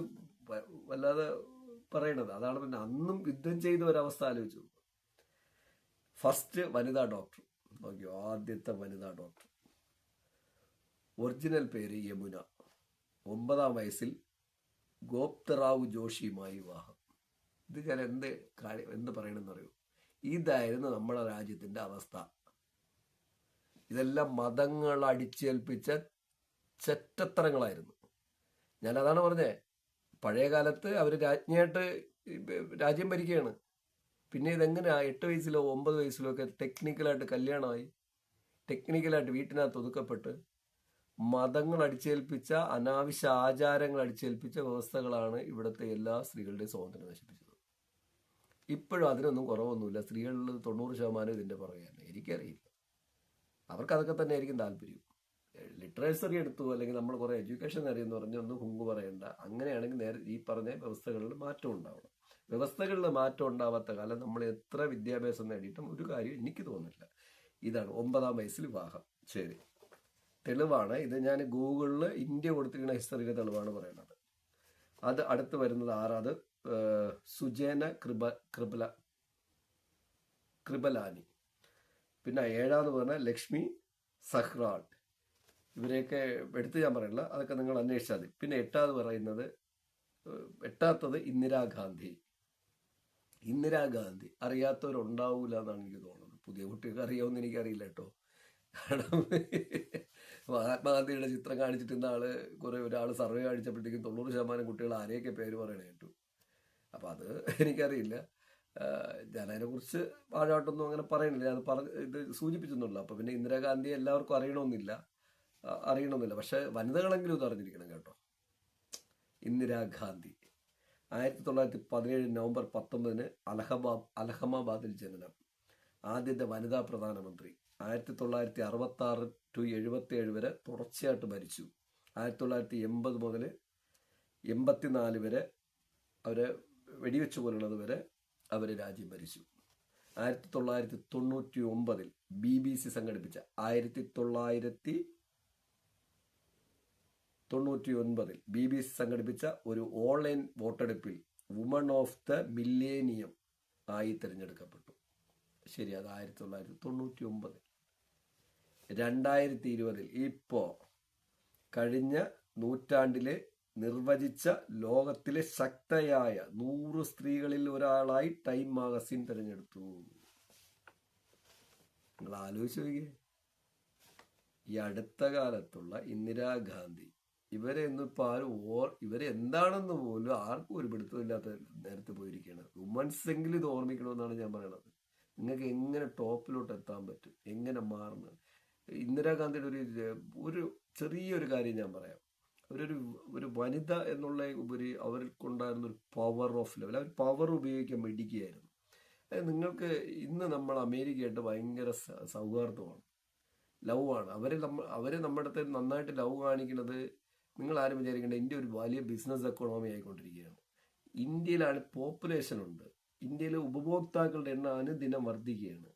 വല്ലാതെ പറയണത്. അതാണ്. പിന്നെ അന്നും യുദ്ധം ചെയ്ത ഒരവസ്ഥ ആലോചിച്ചു. ഫസ്റ്റ് വനിതാ ഡോക്ടർ നോക്കിയോ, ആദ്യത്തെ വനിതാ ഡോക്ടർ. ഒറിജിനൽ പേര് യമുന. 9ാം വയസ്സിൽ ഗോപ്തറാവു ജോഷിയുമായി വിവാഹം. ഇത് ഞാൻ എന്ത് പറയണമെന്ന് അറിയൂ? ഇതായിരുന്നു നമ്മുടെ രാജ്യത്തിന്റെ അവസ്ഥ. ഇതെല്ലാം മതങ്ങൾ അടിച്ചേൽപ്പിച്ച ചെറ്റത്തരങ്ങളായിരുന്നു. ഞാൻ അതാണ് പറഞ്ഞേ, പഴയ കാലത്ത് അവർ രാജ്ഞിയായിട്ട് രാജ്യം ഭരിക്കുകയാണ്. പിന്നെ ഇതെങ്ങനെയാ 8 വയസ്സിലോ 9 വയസ്സിലോ ഒക്കെ ടെക്നിക്കലായിട്ട് കല്യാണമായി, ടെക്നിക്കലായിട്ട് വീട്ടിനകത്ത് ഒതുക്കപ്പെട്ട് മതങ്ങൾ അടിച്ചേൽപ്പിച്ച, അനാവശ്യ ആചാരങ്ങൾ അടിച്ചേൽപ്പിച്ച വ്യവസ്ഥകളാണ് ഇവിടുത്തെ എല്ലാ സ്ത്രീകളുടെയും സ്വാതന്ത്ര്യം നശിപ്പിച്ചത്. ഇപ്പോഴും അതിനൊന്നും കുറവൊന്നുമില്ല. സ്ത്രീകളിൽ 90% ഇതിൻ്റെ പുറകെയാണ്. എനിക്കറിയില്ല, അവർക്ക് അതൊക്കെ തന്നെ ആയിരിക്കും താല്പര്യം. ലിറ്ററേച്ചറി എടുത്തു അല്ലെങ്കിൽ നമ്മൾ കുറേ എഡ്യൂക്കേഷൻ അറിയുമെന്ന് പറഞ്ഞൊന്നും ഹുങ്ക് പറയണ്ട. അങ്ങനെയാണെങ്കിൽ നേരെ ഈ പറഞ്ഞ വ്യവസ്ഥകളിൽ മാറ്റം ഉണ്ടാവണം. വ്യവസ്ഥകളിൽ മാറ്റം ഉണ്ടാവാത്ത കാലം നമ്മൾ എത്ര വിദ്യാഭ്യാസം നേടിയിട്ടും ഒരു കാര്യം എനിക്ക് തോന്നില്ല. ഇതാണ് 9-ാം വയസ്സിൽ വിവാഹം. ശരി, തെളിവാണ് ഇത്. ഞാൻ ഗൂഗിളിൽ ഇന്ത്യ കൊടുത്തിരിക്കുന്ന ഹിസ്റ്ററിയുടെ തെളിവാണ് പറയുന്നത്. അത് അടുത്ത് വരുന്നത് 6 സുജേന കൃപലാനി. പിന്നെ 7 പറഞ്ഞാൽ ലക്ഷ്മി സഹ്റാൾ. ഇവരെയൊക്കെ എടുത്ത് ഞാൻ പറയില്ല, അതൊക്കെ നിങ്ങൾ അന്വേഷിച്ചാൽ മതി. പിന്നെ 8 പറയുന്നത്, 8ാമത്തത് ഇന്ദിരാഗാന്ധി. ഇന്ദിരാഗാന്ധി അറിയാത്തവരുണ്ടാവൂല എന്നാണ് എനിക്ക് തോന്നുന്നത്. പുതിയ കുട്ടികൾക്ക് അറിയാമെന്ന് എനിക്കറിയില്ല കേട്ടോ. കാരണം മഹാത്മാഗാന്ധിയുടെ ചിത്രം കാണിച്ചിട്ട് ഇന്നാള് ഒരാൾ സർവേ കാണിച്ചപ്പോഴത്തേക്കും 90% കുട്ടികൾ ആരെയൊക്കെ പേര് പറയണ കേട്ടു. അപ്പം അത് എനിക്കറിയില്ല. ഞാനതിനെക്കുറിച്ച് പാഴായിട്ടൊന്നും അങ്ങനെ പറയണില്ല. ഞാൻ ഇത് സൂചിപ്പിച്ചെന്നുള്ളൂ. അപ്പം പിന്നെ ഇന്ദിരാഗാന്ധിയെ എല്ലാവർക്കും അറിയണമെന്നില്ല. പക്ഷെ വനിതകളെങ്കിലും ഇത് അറിഞ്ഞിരിക്കണം കേട്ടോ. ഇന്ദിരാഗാന്ധി 1917 നവംബർ 19 അലഹബാദിൽ ജനനം. ആദ്യത്തെ വനിതാ പ്രധാനമന്ത്രി. 1966 to 77 വരെ തുടർച്ചയായിട്ട് ഭരിച്ചു. 1980 മുതൽ 84 വരെ അവരെ വെടിവെച്ച് കൊല്ലുന്നത് വരെ അവർ രാജ്യം ഭരിച്ചു. 1999 BBC സംഘടിപ്പിച്ച 1999 BBC സംഘടിപ്പിച്ച ഒരു ഓൺലൈൻ വോട്ടെടുപ്പിൽ വുമൺ ഓഫ് ദ മില്ലേനിയം ആയി തിരഞ്ഞെടുക്കപ്പെട്ടു. ശരി, അത് 1999. 2020 ഇപ്പോ കഴിഞ്ഞ നൂറ്റാണ്ടിലെ നിർവചിച്ച ലോകത്തിലെ ശക്തയായ 100 സ്ത്രീകളിൽ ഒരാളായി ടൈം മാഗസിൻ തിരഞ്ഞെടുത്തു. നിങ്ങൾ ആലോചിച്ച് നോക്കിയേ, ഈ അടുത്ത കാലത്തുള്ള ഇന്ദിരാഗാന്ധി, ഇവരെ ഇന്നിപ്പോൾ ആരും ഇവരെ എന്താണെന്ന് പോലും ആർക്കും ഒരു പിടുത്തമില്ലാത്ത നേരത്തെ പോയിരിക്കുകയാണ്. വുമൻസ് എങ്കിലും ഇത് ഓർമ്മിക്കണമെന്നാണ് ഞാൻ പറയണത്. നിങ്ങൾക്ക് എങ്ങനെ ടോപ്പിലോട്ട് എത്താൻ പറ്റും, എങ്ങനെ മാറണം. ഇന്ദിരാഗാന്ധിയുടെ ഒരു ചെറിയൊരു കാര്യം ഞാൻ പറയാം. ഒരു വനിത എന്നുള്ള ഉപരി അവർക്കുണ്ടായിരുന്ന ഒരു പവർ ഓഫ് ലെവൽ, അവർ പവർ ഉപയോഗിക്കാൻ മിടിക്കുകയായിരുന്നു. നിങ്ങൾക്ക് ഇന്ന് നമ്മൾ അമേരിക്കയായിട്ട് ഭയങ്കര സൗഹാർദ്ദമാണ്, ലവ് ആണ്. അവർ നമ്മുടെ അടുത്ത് നന്നായിട്ട് ലവ് കാണിക്കുന്നത്. നിങ്ങൾ ആരും വിചാരിക്കേണ്ട, ഇന്ത്യ ഒരു വലിയ ബിസിനസ് എക്കോണമി ആയിക്കൊണ്ടിരിക്കുകയാണ്. ഇന്ത്യയിലാണ് പോപ്പുലേഷൻ ഉണ്ട്. ഇന്ത്യയിലെ ഉപഭോക്താക്കളുടെ എണ്ണം അനുദിനം വർദ്ധിക്കുകയാണ്.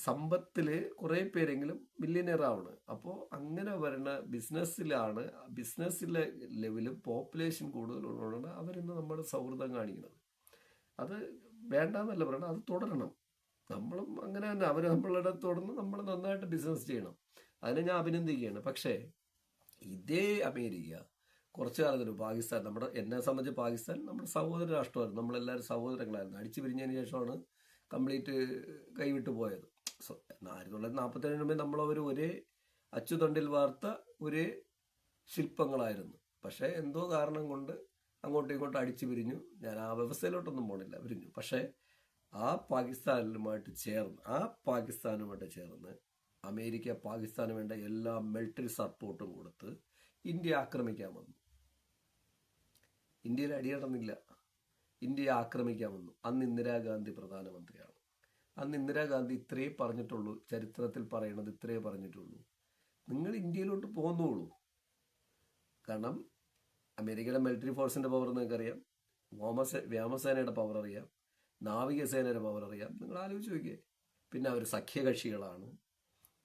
സമ്പത്തിൽ കുറേ പേരെങ്കിലും മില്യനെയർ ആവണം. അപ്പോൾ അങ്ങനെ വരുന്ന ബിസിനസ്സിലെ ലെവലും പോപ്പുലേഷൻ കൂടുതലുള്ളതാണ് അവരിന്ന് നമ്മുടെ സൗഹൃദം കാണിക്കുന്നത്. അത് വേണ്ടാന്നല്ല പറയണം, അത് തുടരണം. നമ്മളും അങ്ങനെ തന്നെ. അവർ നമ്മളുടെ തുടർന്ന് നമ്മൾ നന്നായിട്ട് ബിസിനസ് ചെയ്യണം. അതിനെ ഞാൻ അഭിനന്ദിക്കുകയാണ്. പക്ഷേ ഇതേ അമേരിക്ക കുറച്ചു കാലത്തിന് പാകിസ്ഥാൻ, എന്നെ സംബന്ധിച്ച് പാകിസ്ഥാൻ നമ്മുടെ സഹോദര രാഷ്ട്രമായിരുന്നു. നമ്മളെല്ലാവരും സഹോദരങ്ങളായിരുന്നു. അടിച്ചു പിരിഞ്ഞതിന് ശേഷമാണ് കംപ്ലീറ്റ് കൈവിട്ടു പോയത്. 1947 മുമ്പേ നമ്മളവർ ഒരേ അച്ചുതണ്ടിൽ വാർത്ത ഒരേ ശില്പങ്ങളായിരുന്നു. പക്ഷേ എന്തോ കാരണം കൊണ്ട് അങ്ങോട്ടും ഇങ്ങോട്ടും അടിച്ചു പിരിഞ്ഞു. ഞാൻ ആ വ്യവസ്ഥയിലോട്ടൊന്നും പോണില്ല, പിരിഞ്ഞു. പക്ഷേ ആ പാകിസ്ഥാനുമായിട്ട് ചേർന്ന് അമേരിക്ക പാകിസ്ഥാന് വേണ്ട എല്ലാ മിലിറ്ററി സപ്പോർട്ടും കൊടുത്ത് ഇന്ത്യ ആക്രമിക്കാൻ വന്നു. ഇന്ത്യയിൽ അടിയടന്നില്ല, ഇന്ത്യയെ ആക്രമിക്കാൻ വന്നു. അന്ന് ഇന്ദിരാഗാന്ധി പ്രധാനമന്ത്രിയാണ്. അന്ന് ഇന്ദിരാഗാന്ധി ഇത്രേ പറഞ്ഞിട്ടുള്ളൂ, ചരിത്രത്തിൽ പറയണത് ഇത്രേ പറഞ്ഞിട്ടുള്ളൂ: നിങ്ങൾ ഇന്ത്യയിലോട്ട് പോന്നോളൂ. കാരണം അമേരിക്കയുടെ മിലിറ്ററി ഫോഴ്സിന്റെ പവർ നിങ്ങൾക്കറിയാം, വ്യോമസേനയുടെ പവർ അറിയാം, നാവികസേനയുടെ പവർ അറിയാം. നിങ്ങൾ ആലോചിച്ച് നോക്കിയേ. പിന്നെ അവർ സഖ്യകക്ഷികളാണ്.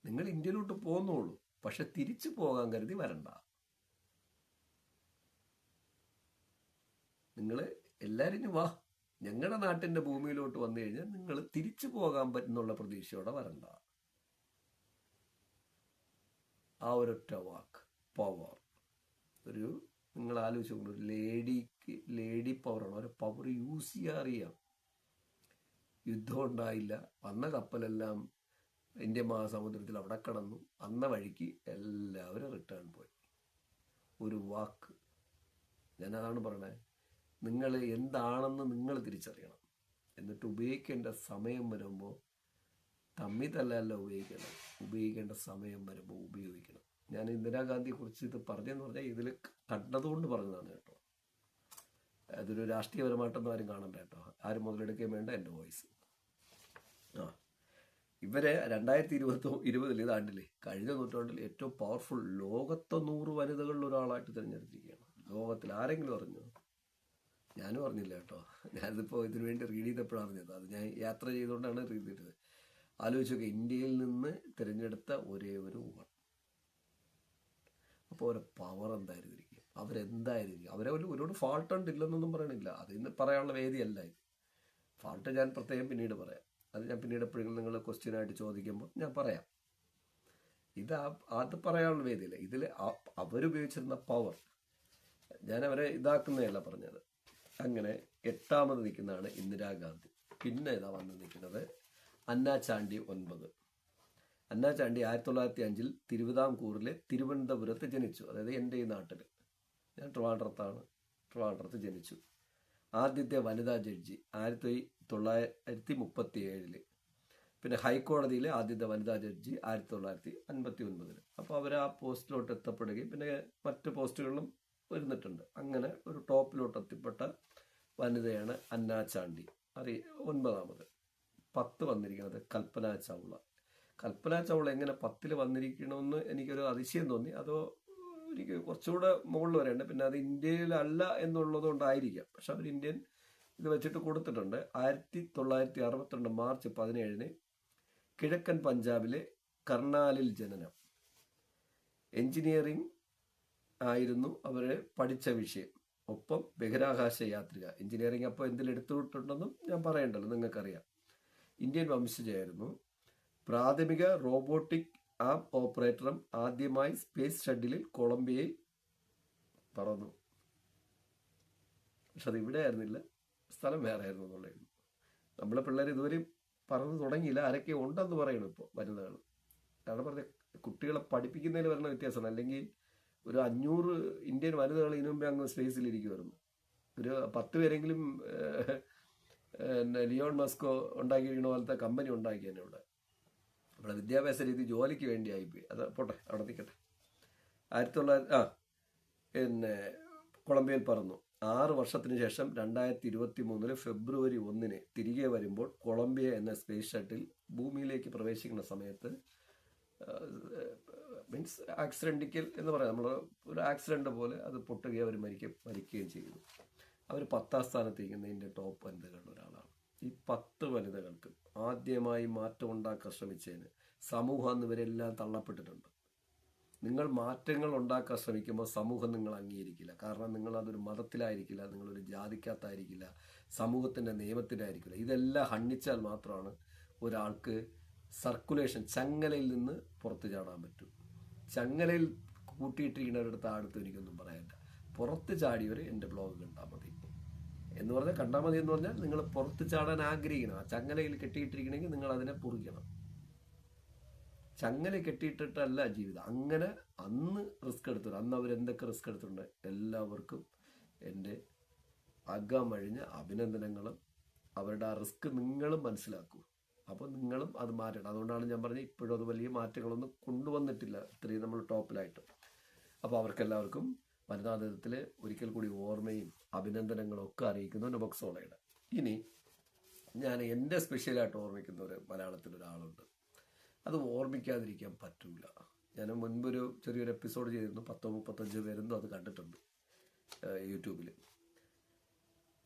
നിങ്ങൾ ഇന്ത്യയിലോട്ട് പോന്നോളൂ, പക്ഷെ തിരിച്ചു പോകാൻ കരുതി വരണ്ട. നിങ്ങൾ എല്ലാവരും വാ, ഞങ്ങളുടെ നാട്ടിന്റെ ഭൂമിയിലോട്ട് വന്നു കഴിഞ്ഞാൽ നിങ്ങൾ തിരിച്ചു പോകാൻ പറ്റുന്നുള്ള പ്രതീക്ഷയോടെ വരണ്ട. ആ ഒരൊറ്റ വാക്ക്, പവർ. നിങ്ങൾ ആലോചിച്ച് നോക്കണം, ഒരു ലേഡി പവറാണ്. ഒരു പവർ യൂസ് ചെയ്യാൻ അറിയാം. യുദ്ധം ഉണ്ടായില്ല, വന്ന കപ്പലെല്ലാം ഇന്ത്യൻ മഹാസമുദ്രത്തിൽ അവിടെ കടന്നു. അന്ന വഴിക്ക് എല്ലാവരും റിട്ടേൺ പോയി. ഒരു വാക്ക്. ഞാനതാണ് പറയണേ, നിങ്ങൾ എന്താണെന്ന് നിങ്ങൾ തിരിച്ചറിയണം. എന്നിട്ട് ഉപയോഗിക്കേണ്ട സമയം വരുമ്പോൾ തമ്മിൽ തല്ലല്ല ഉപയോഗിക്കണം, ഉപയോഗിക്കേണ്ട സമയം വരുമ്പോൾ ഉപയോഗിക്കണം. ഞാൻ ഇന്ദിരാഗാന്ധിയെ കുറിച്ച് ഇത് പറഞ്ഞെന്ന് പറഞ്ഞാൽ ഇതിൽ കണ്ടതുകൊണ്ട് പറഞ്ഞതാണ് കേട്ടോ. അതൊരു രാഷ്ട്രീയപരമായിട്ടൊന്നും ആരും കാണണ്ട കേട്ടോ, ആരും മുതലെടുക്കുകയും വേണ്ട എൻ്റെ വോയിസ്. ആ ഇവരെ 2020 ഇതാണ്ടില്ലേ, കഴിഞ്ഞ നൂറ്റാണ്ടിൽ ഏറ്റവും പവർഫുൾ ലോകത്തെ 100 വനിതകളിൽ ഒരാളായിട്ട് തിരഞ്ഞെടുത്തിരിക്കുകയാണ്. ലോകത്തിൽ ആരെങ്കിലും അറിഞ്ഞോ? ഞാനും അറിഞ്ഞില്ല കേട്ടോ. ഞാനിതിപ്പോൾ ഇതിനു വേണ്ടി റീഡ് ചെയ്തപ്പോഴാണ് അറിഞ്ഞത്. അത് ഞാൻ യാത്ര ചെയ്തുകൊണ്ടാണ് റീഡ് ചെയ്തത്. ആലോചിച്ചൊക്കെ, ഇന്ത്യയിൽ നിന്ന് തിരഞ്ഞെടുത്ത ഒരേ ഒരു വുമൺ. അപ്പോൾ അവരെ പവർ എന്തായിരുന്നിരിക്കും, അവരെന്തായിരിക്കും, അവരെ ഒരുപാട് ഫാൾട്ട് ഉണ്ടില്ലെന്നൊന്നും പറയണില്ല, അതിന് പറയാനുള്ള വേദിയല്ല ഇത്. ഫാൾട്ട് ഞാൻ പ്രത്യേകം പിന്നീട് പറയാം. അത് ഞാൻ പിന്നീട് എപ്പോഴെങ്കിലും നിങ്ങൾ ക്വസ്റ്റ്യനായിട്ട് ചോദിക്കുമ്പോൾ ഞാൻ പറയാം. അത് പറയാനുള്ള വേദിയില്ല. ഇതിൽ അവരുപയോഗിച്ചിരുന്ന പവർ, ഞാൻ അവരെ ഇതാക്കുന്നതല്ല പറഞ്ഞത്. അങ്ങനെ 8ാമത് നിൽക്കുന്നതാണ് ഇന്ദിരാഗാന്ധി. പിന്നെ ഇതാ വന്ന് നിൽക്കുന്നത് അന്നാ ചാണ്ടി 9. അന്നാ ചാണ്ടി 1905 തിരുവിതാംകൂറിലെ തിരുവനന്തപുരത്ത് ജനിച്ചു. അതായത് എൻ്റെ ഈ നാട്ടിൽ, ഞാൻ ട്രിവാൻഡ്രത്ത് ജനിച്ചു. ആദ്യത്തെ വനിതാ ജഡ്ജി 1937. പിന്നെ ഹൈക്കോടതിയിലെ ആദ്യത്തെ വനിതാ ജഡ്ജി 1959. അപ്പോൾ അവർ ആ പോസ്റ്റിലോട്ട് എത്തപ്പെടുകയും പിന്നെ മറ്റ് പോസ്റ്റുകളിലും വരുന്നിട്ടുണ്ട്. അങ്ങനെ ഒരു ടോപ്പിലോട്ട് എത്തിപ്പെട്ട വനിതയാണ് അന്നാ ചാണ്ടി. 9ാമത്. 10 വന്നിരിക്കുന്നത് കൽപ്പന ചൗള. കൽപ്പന ചൗള എങ്ങനെ 10 വന്നിരിക്കണമെന്ന് എനിക്കൊരു അതിശയം തോന്നി. അതോ എനിക്ക് കുറച്ചുകൂടെ മുകളിൽ വരേണ്ട. പിന്നെ അത് ഇന്ത്യയിലല്ല എന്നുള്ളത് കൊണ്ടായിരിക്കാം. പക്ഷെ അവർ ഇന്ത്യൻ ഇത് വെച്ചിട്ട് കൊടുത്തിട്ടുണ്ട്. 1962 മാർച്ച് 17 കിഴക്കൻ പഞ്ചാബിലെ കർണാലിൽ ജനനം. എഞ്ചിനീയറിംഗ് ആയിരുന്നു അവർ പഠിച്ച വിഷയം. ഒപ്പം ബഹിരാകാശ യാത്രിക. എഞ്ചിനീയറിംഗ് അപ്പോൾ എന്തിലെടുത്തുവിട്ടുണ്ടെന്നും ഞാൻ പറയണ്ടല്ലോ, നിങ്ങൾക്കറിയാം. ഇന്ത്യൻ വംശജയായിരുന്നു. പ്രാഥമിക റോബോട്ടിക് ആപ്പ് ഓപ്പറേറ്ററും ആദ്യമായി സ്പേസ് ഷട്ടിലിൽ കൊളംബിയയിൽ പറന്നു. പക്ഷെ അത് ഇവിടെ ആയിരുന്നില്ല, സ്ഥലം വേറെ ആയിരുന്നു എന്നുള്ളത്. നമ്മളെ പിള്ളേർ ഇതുവരെ പറന്ന് തുടങ്ങിയില്ല. ആരൊക്കെ ഉണ്ടെന്ന് പറയണം ഇപ്പോൾ വനിതകൾ. കാരണം പറഞ്ഞ കുട്ടികളെ പഠിപ്പിക്കുന്നതിൽ വരുന്ന വ്യത്യാസമാണ്. അല്ലെങ്കിൽ ഒരു 500 ഇന്ത്യൻ വനിതകൾ ഇതിനു മുമ്പേ അങ്ങ് സ്പേസിലിരിക്കുമായിരുന്നു. ഒരു 10 പേരെങ്കിലും ലിയോൺ മസ്കോ ഉണ്ടാക്കിയിരിക്കുന്ന പോലത്തെ കമ്പനി ഉണ്ടാക്കിയാണ് ഇവിടെ. നമ്മുടെ വിദ്യാഭ്യാസ രീതി ജോലിക്ക് വേണ്ടി ആയിപ്പോയി. അത് പോട്ടെ, അവിടെ നിൽക്കട്ടെ. 1900 കൊളംബിയയിൽ പറന്നു. 6 വർഷത്തിന് ശേഷം 2023 ഫെബ്രുവരി 1 തിരികെ വരുമ്പോൾ കൊളംബിയ എന്ന സ്പേസ് ഷട്ടിൽ ഭൂമിയിലേക്ക് പ്രവേശിക്കുന്ന സമയത്ത് മീൻസ് ആക്സിഡന്റിക്കൽ എന്ന് പറയാം, നമ്മൾ ഒരു ആക്സിഡന്റ് പോലെ അത് പൊട്ടുകയും അവർ മരിക്കുകയും ചെയ്തു. അവർ 10ാം സ്ഥാനത്തേക്കുന്ന ഇന്ത്യൻ ടോപ്പ് വനിതകളിൽ ഒരാളാണ്. ഈ 10 വനിതകൾക്ക് ആദ്യമായി മാറ്റം ഉണ്ടാക്കാൻ ശ്രമിച്ചതിന് സമൂഹം അന്ന് ഇവരെല്ലാം തള്ളപ്പെട്ടിട്ടുണ്ട്. നിങ്ങൾ മാറ്റങ്ങൾ ഉണ്ടാക്കാൻ ശ്രമിക്കുമ്പോൾ സമൂഹം നിങ്ങൾ അംഗീകരിക്കില്ല. കാരണം നിങ്ങൾ അതൊരു മതത്തിലായിരിക്കില്ല, നിങ്ങളൊരു ജാതിക്കകത്തായിരിക്കില്ല, സമൂഹത്തിൻ്റെ നിയമത്തിലായിരിക്കില്ല. ഇതെല്ലാം ഹണ്ണിച്ചാൽ മാത്രമാണ് ഒരാൾക്ക് സർക്കുലേഷൻ, ചങ്ങലയിൽ നിന്ന് പുറത്തു ചാടാൻ പറ്റും. ചങ്ങലയിൽ കൂട്ടിയിട്ടിരിക്കുന്നവരുടെ അടുത്ത് എനിക്കൊന്നും പറയാനില്ല. പുറത്ത് ചാടിയവർ എൻ്റെ ബ്ലോഗ് കണ്ടാൽ മതി എന്ന് പറഞ്ഞാൽ, കണ്ടാൽ മതി എന്ന് പറഞ്ഞാൽ നിങ്ങൾ പുറത്ത് ചാടാൻ ആഗ്രഹിക്കണം. ആ ചങ്ങലയിൽ കെട്ടിയിട്ടിരിക്കണമെങ്കിൽ നിങ്ങൾ അതിനെ പുറിക്കണം. ചങ്ങല കെട്ടിയിട്ടിട്ടല്ല ജീവിതം. അങ്ങനെ അന്ന് റിസ്ക് എടുത്തിട്ടുണ്ട്. അന്ന് അവരെന്തൊക്കെ റിസ്ക് എടുത്തിട്ടുണ്ട് എല്ലാവർക്കും എൻ്റെ അകമഴിഞ്ഞ അഭിനന്ദനങ്ങളും. അവരുടെ ആ റിസ്ക് നിങ്ങളും മനസ്സിലാക്കൂ. അപ്പോൾ നിങ്ങളും അത് മാറ്റണം. അതുകൊണ്ടാണ് ഞാൻ പറഞ്ഞത് ഇപ്പോഴും അത് വലിയ മാറ്റങ്ങളൊന്നും കൊണ്ടുവന്നിട്ടില്ല ഇത്രയും നമ്മൾ ടോപ്പിലായിട്ട്. അപ്പോൾ അവർക്കെല്ലാവർക്കും വനിതാ ദിനത്തിൽ ഒരിക്കൽ കൂടി ഓർമ്മയും അഭിനന്ദനങ്ങളും ഒക്കെ അറിയിക്കുന്നു നൊബക്സോളയുടെ. ഇനി ഞാൻ എൻ്റെ സ്പെഷ്യലായിട്ട് ഓർമ്മിക്കുന്ന ഒരു മലയാളത്തിലൊരാളുണ്ട്. അത് ഓർമ്മിക്കാതിരിക്കാൻ പറ്റൂല. ഞാൻ മുൻപൊരു ചെറിയൊരു എപ്പിസോഡ് ചെയ്തിരുന്നു. 30-35 പേരെന്തോ അത് കണ്ടിട്ടുണ്ട് യൂട്യൂബിൽ.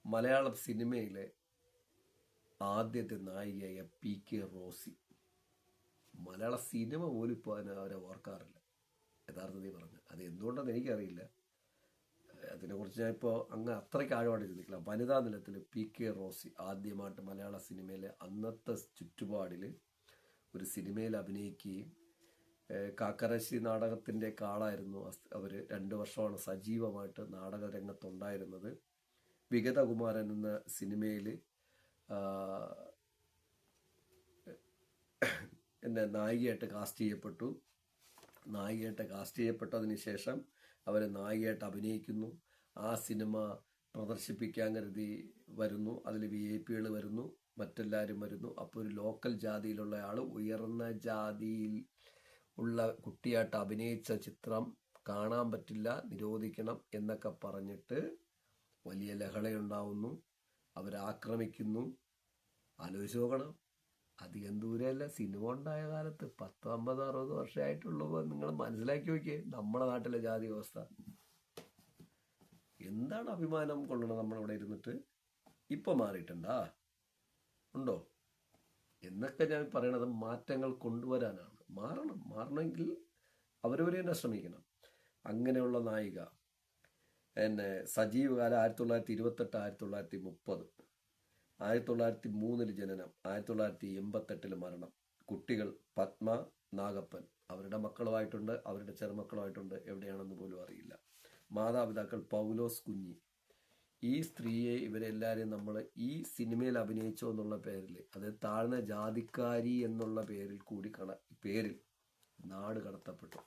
മലയാളം സിനിമയിലെ ആദ്യത്തെ നായികയായ PK റോസി. മലയാള സിനിമ പോലും ഇപ്പോൾ അവരെ ഓർക്കാറില്ല യഥാർത്ഥത്തിൽ പറഞ്ഞ്. അത് എന്തുകൊണ്ടെന്ന് എനിക്കറിയില്ല. അതിനെക്കുറിച്ച് ഞാൻ ഇപ്പോൾ അങ്ങ് അത്രയ്ക്ക് ആഴമായിട്ട് ചിന്തിക്കില്ല. വനിതാ ദിനത്തിൽ PK റോസി ആദ്യമായിട്ട് മലയാള സിനിമയിലെ അന്നത്തെ ചുറ്റുപാടിൽ ഒരു സിനിമയിൽ അഭിനയിക്കുകയും കാക്കരശ്ശി നാടകത്തിൻ്റെ കാളായിരുന്നു അവർ. 2 വർഷമാണ് സജീവമായിട്ട് നാടക രംഗത്തുണ്ടായിരുന്നത്. വിഗതകുമാരൻ എന്ന സിനിമയിൽ എന്നെ നായികയായിട്ട് കാസ്റ്റ് ചെയ്യപ്പെട്ടു. നായികയായിട്ട് കാസ്റ്റ് ചെയ്യപ്പെട്ടതിന് ശേഷം അവർ നായികയായിട്ട് അഭിനയിക്കുന്നു. ആ സിനിമ പ്രദർശിപ്പിക്കാൻ കരുതി വരുന്നു. അതിൽ VIP വരുന്നു, മറ്റെല്ലാവരും വരുന്നു. അപ്പോൾ ഒരു ലോക്കൽ ജാതിയിലുള്ള ആൾ ഉയർന്ന ജാതിയിൽ ഉള്ള കുട്ടിയായിട്ട് അഭിനയിച്ച ചിത്രം കാണാൻ പറ്റില്ല, നിരോധിക്കണം എന്നൊക്കെ പറഞ്ഞിട്ട് വലിയ ലഹളയുണ്ടാവുന്നു, അവരാക്രമിക്കുന്നു. ആലോചിച്ച് നോക്കണം. അധികം ദൂരമല്ല, സിനിമ ഉണ്ടായ കാലത്ത് 10, 50, 60 വർഷമായിട്ടുള്ളപ്പോൾ നിങ്ങൾ മനസ്സിലാക്കി നോക്കിയേ നമ്മുടെ നാട്ടിലെ ജാതി വ്യവസ്ഥ. എന്താണ് അഭിമാനം കൊള്ളണം നമ്മളിവിടെ ഇരുന്നിട്ട്? ഇപ്പം മാറിയിട്ടുണ്ടാ? ഉണ്ടോ? എന്നൊക്കെ ഞാൻ പറയണത് മാറ്റങ്ങൾ കൊണ്ടുവരാനാണ്. മാറണമെങ്കിൽ അവരവരെ തന്നെ ശ്രമിക്കണം. അങ്ങനെയുള്ള നായിക സജീവ് കാലം 1928, 1930, 1903 ജനനം, 1988 മരണം. കുട്ടികൾ പത്മ, നാഗപ്പൻ. അവരുടെ മക്കളുമായിട്ടുണ്ട്, അവരുടെ ചെറുമക്കളുമായിട്ടുണ്ട്, എവിടെയാണെന്ന് പോലും അറിയില്ല. മാതാപിതാക്കൾ പൗലോസ് കുഞ്ഞി. ഈ സ്ത്രീയെ ഇവരെല്ലാവരെയും നമ്മൾ ഈ സിനിമയിൽ അഭിനയിച്ചോ എന്നുള്ള പേരിൽ, അത് താഴ്ന്ന ജാതിക്കാരി എന്നുള്ള പേരിൽ നാട് കടത്തപ്പെട്ടു.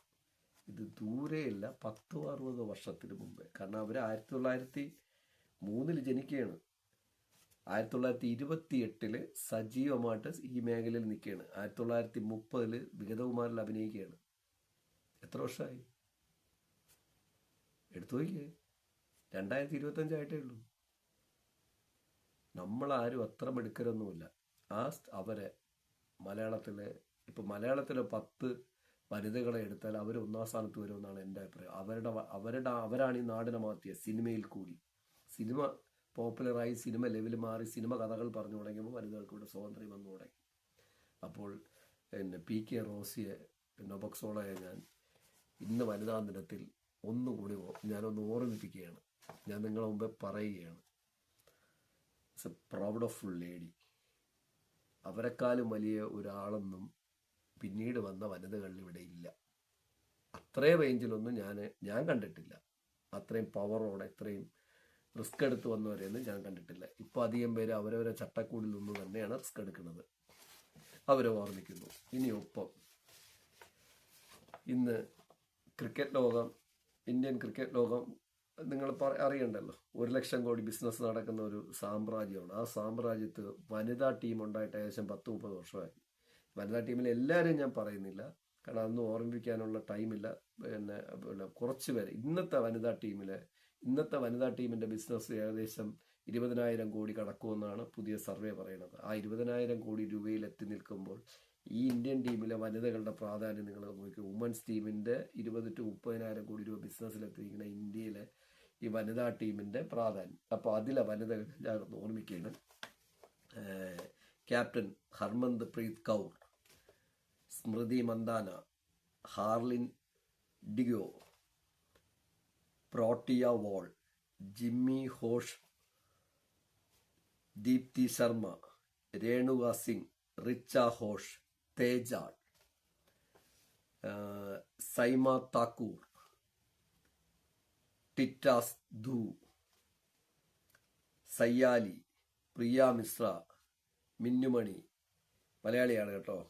ഇത് ദൂരെയല്ല, 10-60 വർഷത്തിന് മുമ്പ്. കാരണം അവർ 1903 ജനിക്കുകയാണ്. 1928 സജീവമായിട്ട് ഈ മേഖലയിൽ നിൽക്കുകയാണ്. 1930 വിഗതകുമാരിൽ അഭിനയിക്കുകയാണ്. എത്ര വർഷമായി? എടുത്തു നോക്കിയേ. 2025 ആയിട്ടേ ഉള്ളൂ. നമ്മളാരും അത്ര മെടുക്കരൊന്നുമില്ല. അവരെ മലയാളത്തിലെ 10 വനിതകളെ എടുത്താൽ അവർ 1ാം സ്ഥാനത്ത് വരുമെന്നാണ് എൻ്റെ അഭിപ്രായം. അവരാണ് ഈ നാടിനെ മാറ്റിയ സിനിമയിൽ കൂടി. സിനിമ പോപ്പുലറായി, സിനിമ ലെവൽ മാറി, സിനിമ കഥകൾ പറഞ്ഞു തുടങ്ങിയപ്പോൾ വനിതകൾക്ക് ഇവിടെ സ്വാതന്ത്ര്യം വന്നു തുടങ്ങി. അപ്പോൾ PK റോസിയെ, നൊബക്സോളയെ ഞാൻ ഇന്ന് വനിതാ ദിനത്തിൽ ഒന്നുകൂടി ഞാനൊന്ന് ഓർമ്മിപ്പിക്കുകയാണ്. ഞാൻ നിങ്ങളുടെ മുമ്പേ പറയുകയാണ്, it's a powerful lady. അവരെക്കാളും വലിയ ഒരാളൊന്നും പിന്നീട് വന്ന വനിതകളിൽ ഇവിടെ ഇല്ല. അത്രയും റേഞ്ചിലൊന്നും ഞാൻ കണ്ടിട്ടില്ല. അത്രയും പവറോടെ, ഇത്രയും റിസ്ക് എടുത്ത് വന്നവരെയൊന്നും ഞാൻ കണ്ടിട്ടില്ല. ഇപ്പോൾ അധികം പേര് അവരവരെ ചട്ടക്കൂടിൽ നിന്ന് തന്നെയാണ് റിസ്ക് എടുക്കുന്നത്. അവരെ ഓർമ്മിക്കുന്നു. ഇനി ഒപ്പം ഇന്ന് ഇന്ത്യൻ ക്രിക്കറ്റ് ലോകം നിങ്ങൾ അറിയണ്ടല്ലോ, 1 ലക്ഷം കോടി ബിസിനസ് നടക്കുന്ന ഒരു സാമ്രാജ്യമാണ്. ആ സാമ്രാജ്യത്ത് വനിതാ ടീം ഉണ്ടായിട്ട് ഏകദേശം 10-30 വർഷമായി. വനിതാ ടീമിൽ എല്ലാവരും ഞാൻ പറയുന്നില്ല, കാരണം അതൊന്നും ഓർമ്മിപ്പിക്കാനുള്ള ടൈമില്ല. കുറച്ച് പേര് ഇന്നത്തെ വനിതാ ടീമിൻ്റെ ബിസിനസ് ഏകദേശം 20,000 കോടി കടക്കുമെന്നാണ് പുതിയ സർവേ പറയുന്നത്. ആ 20,000 കോടി രൂപയിൽ എത്തി നിൽക്കുമ്പോൾ ഈ ഇന്ത്യൻ ടീമിലെ വനിതകളുടെ പ്രാധാന്യം നിങ്ങൾ നോക്കി. വുമൻസ് ടീമിൻ്റെ 20-30,000 കോടി രൂപ ബിസിനസ്സിലെത്തിയിരിക്കുന്ന ഇന്ത്യയിലെ ഈ വനിതാ ടീമിൻ്റെ പ്രാധാന്യം. അപ്പോൾ അതിലെ വനിതകൾ ഞാൻ ഓർമ്മിക്കുകയാണ്. ക്യാപ്റ്റൻ ഹർമന്ത് പ്രീത് കൗർ, സ്മൃതി മന്ദാന, ഹാർലിൻ ഡിഗോ, പ്രോട്ടിയ വോൾ, ജിമ്മി ഹോഷ്, ദീപ്തി ശർമ്മ, രേണുക സിംഗ്, റിച്ച ഹോഷ്, തേജാൾ, സൈമ താക്കൂർ, ടിറ്റാസ് ധൂ, സയ്യാലി, പ്രിയ മിശ്ര, മിന്നുമണി, മലയാളിയാണ് കേട്ടോ,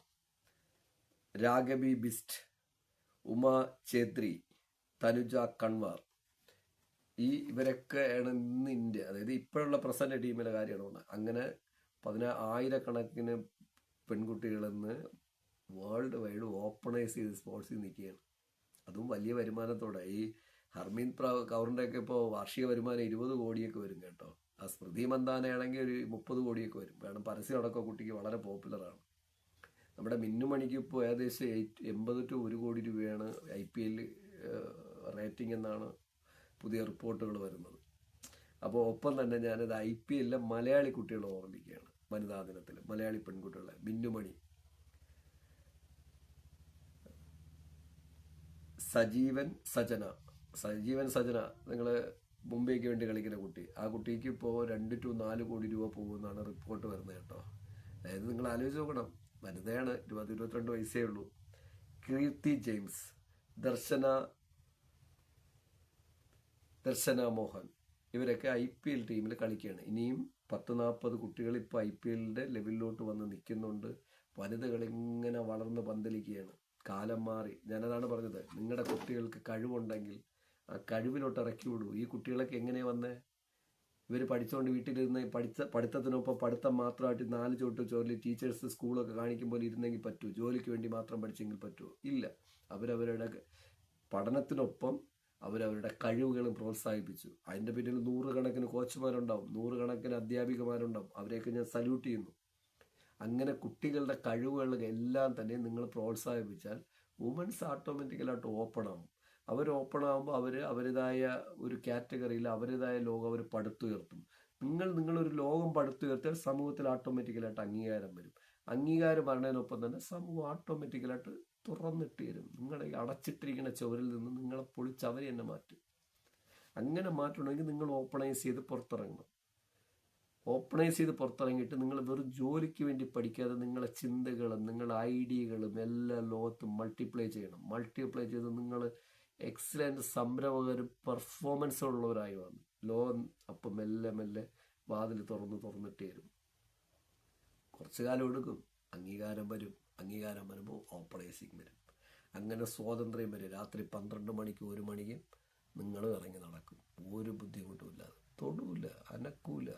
രാഗബി ബിസ്റ്റ്, ഉമ ഛേത്രി, തനുജ കൺവാർ. ഇവരൊക്കെയാണ് ഇന്ന് ഇന്ത്യ, അതായത് ഇപ്പോഴുള്ള പ്രസന്റ് ടീമിലെ കാര്യമാണ് പറഞ്ഞത്. അങ്ങനെ 10,000 പെൺകുട്ടികളെന്ന് വേൾഡ് വൈഡ് ഓപ്പണൈസ് ചെയ്ത് സ്പോർട്സിൽ നിൽക്കുകയാണ്. അതും വലിയ വരുമാനത്തോടെ. ഈ ഹർമീത് കൗറിൻ്റെ ഒക്കെ ഇപ്പോൾ വാർഷിക വരുമാനം 20 കോടിയൊക്കെ വരും കേട്ടോ. ആ സ്മൃതി മന്ദാനയാണെങ്കിൽ ഒരു 30 കോടിയൊക്കെ വരും. കാരണം പരസ്യം അടക്കം കുട്ടിക്ക് വളരെ പോപ്പുലറാണ്. നമ്മുടെ മിന്നുമണിക്ക് ഇപ്പോൾ ഏകദേശം 80-1 കോടി രൂപയാണ് IPL റേറ്റിംഗ് എന്നാണ് പുതിയ റിപ്പോർട്ടുകൾ വരുന്നത്. അപ്പോൾ ഒപ്പം തന്നെ ഞാനത് IPL മലയാളി കുട്ടികളെ ഓർമ്മിക്കുകയാണ്. വനിതാ ദിനത്തിൽ മലയാളി പെൺകുട്ടികളെ മിന്നുമണി, സജീവൻ സജന നിങ്ങൾ മുംബൈക്ക് വേണ്ടി കളിക്കുന്ന കുട്ടി. ആ കുട്ടിക്ക് ഇപ്പോൾ 2-4 കോടി രൂപ പോകുമെന്നാണ് റിപ്പോർട്ട് വരുന്നത് കേട്ടോ. അതായത് നിങ്ങൾ ആലോചിച്ച് നോക്കണം, വനിതയാണ്, 22 വയസ്സേ ഉള്ളൂ. കീർത്തി ജെയിംസ്, ദർശന മോഹൻ, ഇവരൊക്കെ IPL ടീമിൽ കളിക്കുകയാണ്. ഇനിയും 10-40 കുട്ടികൾ ഇപ്പോൾ IPLന്റെ ലെവലിലോട്ട് വന്ന് നിൽക്കുന്നുണ്ട്. വനിതകൾ ഇങ്ങനെ വളർന്ന് പന്തലിക്കുകയാണ്. കാലം മാറി. ഞാനതാണ് പറഞ്ഞത്, നിങ്ങളുടെ കുട്ടികൾക്ക് കഴിവുണ്ടെങ്കിൽ ആ കഴിവിലോട്ട് ഇറക്കി വിടൂ. ഈ കുട്ടികളൊക്കെ എങ്ങനെയാണ് വന്നേ? ഇവർ പഠിച്ചുകൊണ്ട് വീട്ടിലിരുന്ന് പഠിത്തത്തിനൊപ്പം പഠിത്തം മാത്രമായിട്ട് 4 ചുവട്ട് ചോറിൽ ടീച്ചേഴ്സ് സ്കൂളൊക്കെ കാണിക്കുമ്പോൾ ഇരുന്നെങ്കിൽ പറ്റൂ? ജോലിക്ക് വേണ്ടി മാത്രം പഠിച്ചെങ്കിൽ പറ്റുമോ? ഇല്ല. അവരവരുടെ പഠനത്തിനൊപ്പം അവരവരുടെ കഴിവുകളും പ്രോത്സാഹിപ്പിച്ചു. അതിൻ്റെ പിന്നിൽ 100 കണക്കിന് കോച്ചുമാരുണ്ടാവും, 100 കണക്കിന് അധ്യാപികമാരുണ്ടാവും. അവരെയൊക്കെ ഞാൻ സല്യൂട്ട് ചെയ്യുന്നു. അങ്ങനെ കുട്ടികളുടെ കഴിവുകൾ എല്ലാം തന്നെ നിങ്ങൾ പ്രോത്സാഹിപ്പിച്ചാൽ വുമൻസ് ഓട്ടോമാറ്റിക്കലായിട്ട് ഓപ്പൺ ആവും. അവർ ഓപ്പൺ ആകുമ്പോൾ അവരുടേതായ ഒരു കാറ്റഗറിയിൽ അവരുടേതായ ലോകം അവർ പടുത്തുയർത്തും. നിങ്ങളൊരു ലോകം പടുത്തുയർത്തിയാൽ സമൂഹത്തിൽ ഓട്ടോമാറ്റിക്കലായിട്ട് അംഗീകാരം വരും. അംഗീകാരം വരുന്നതിനൊപ്പം തന്നെ സമൂഹം ഓട്ടോമാറ്റിക്കലായിട്ട് തുറന്നിട്ട് തരും. നിങ്ങളെ അടച്ചിട്ടിരിക്കുന്ന ചുവരിൽ നിന്ന് നിങ്ങളെ പൊളിച്ച് അവർ തന്നെ മാറ്റും. അങ്ങനെ മാറ്റണമെങ്കിൽ നിങ്ങൾ ഓപ്പണൈസ് ചെയ്ത് പുറത്തിറങ്ങണം. ഓപ്പണൈസ് ചെയ്ത് പുറത്തിറങ്ങിയിട്ട് നിങ്ങൾ വെറും ജോലിക്ക് വേണ്ടി പഠിക്കാതെ നിങ്ങളെ ചിന്തകളും നിങ്ങളുടെ ഐഡിയകളും എല്ലാ ലോകത്തും മൾട്ടിപ്ലൈ ചെയ്യണം. മൾട്ടിപ്ലൈ ചെയ്ത് നിങ്ങൾ എക്സലൻറ്റ് സംരംഭകരും പെർഫോമൻസ് ഉള്ളവരായി വന്നു ലോകം അപ്പം മെല്ലെ മെല്ലെ വാതിൽ തുറന്നിട്ട് തരും. കുറച്ചു കാലം എടുക്കും, അംഗീകാരം വരും. അംഗീകാരം വരുമ്പോൾ ഓപ്പണൈസിങ് വരും. അങ്ങനെ സ്വാതന്ത്ര്യം വരും. രാത്രി 12 മണിക്ക് 1 മണിക്ക് നിങ്ങൾ ഇറങ്ങി നടക്കും, ഒരു ബുദ്ധിമുട്ടുമില്ലാതെ. തൊടൂല, അനക്കൂല.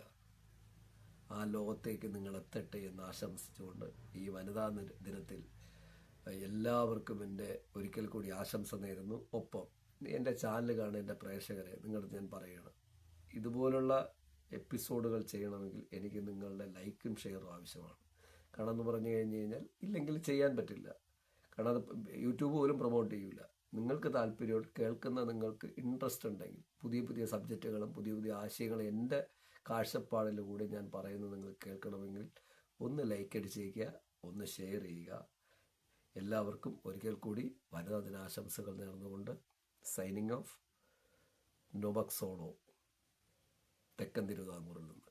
ആ ലോകത്തേക്ക് നിങ്ങൾ എത്തട്ടെ എന്ന് ആശംസിച്ചുകൊണ്ട് ഈ വനിതാ ദിനത്തിൽ എല്ലാവർക്കും എൻ്റെ ഒരിക്കൽ കൂടി ആശംസ നേരുന്നു. ഒപ്പം എൻ്റെ ചാനൽ കാണുന്ന എൻ്റെ പ്രേക്ഷകരെ നിങ്ങളടുത്ത് ഞാൻ പറയുകയാണ്, ഇതുപോലുള്ള എപ്പിസോഡുകൾ ചെയ്യണമെങ്കിൽ എനിക്ക് നിങ്ങളുടെ ലൈക്കും ഷെയറും ആവശ്യമാണ്. കാരണം എന്ന് പറഞ്ഞു കഴിഞ്ഞാൽ ഇല്ലെങ്കിൽ ചെയ്യാൻ പറ്റില്ല. കാരണം അത് യൂട്യൂബ് പോലും പ്രൊമോട്ട് ചെയ്യില്ല. നിങ്ങൾക്ക് താല്പര്യം കേൾക്കുന്ന നിങ്ങൾക്ക് ഇൻട്രസ്റ്റ് ഉണ്ടെങ്കിൽ പുതിയ പുതിയ സബ്ജക്റ്റുകളും പുതിയ പുതിയ ആശയങ്ങളും എൻ്റെ കാഴ്ചപ്പാടിലൂടെ ഞാൻ പറയുന്നത് നിങ്ങൾ കേൾക്കണമെങ്കിൽ ഒന്ന് ലൈക്ക് അടിച്ചേക്കുക, ഒന്ന് ഷെയർ ചെയ്യുക. എല്ലാവർക്കും ഒരിക്കൽ കൂടി വനിതാ ദിനാശംസകൾ നേർന്നുകൊണ്ട് സൈനിങ് ഓഫ്. നോബക് സോളോ, തെക്കൻ തിരുവിതാംകൂറിൽ നിന്ന്.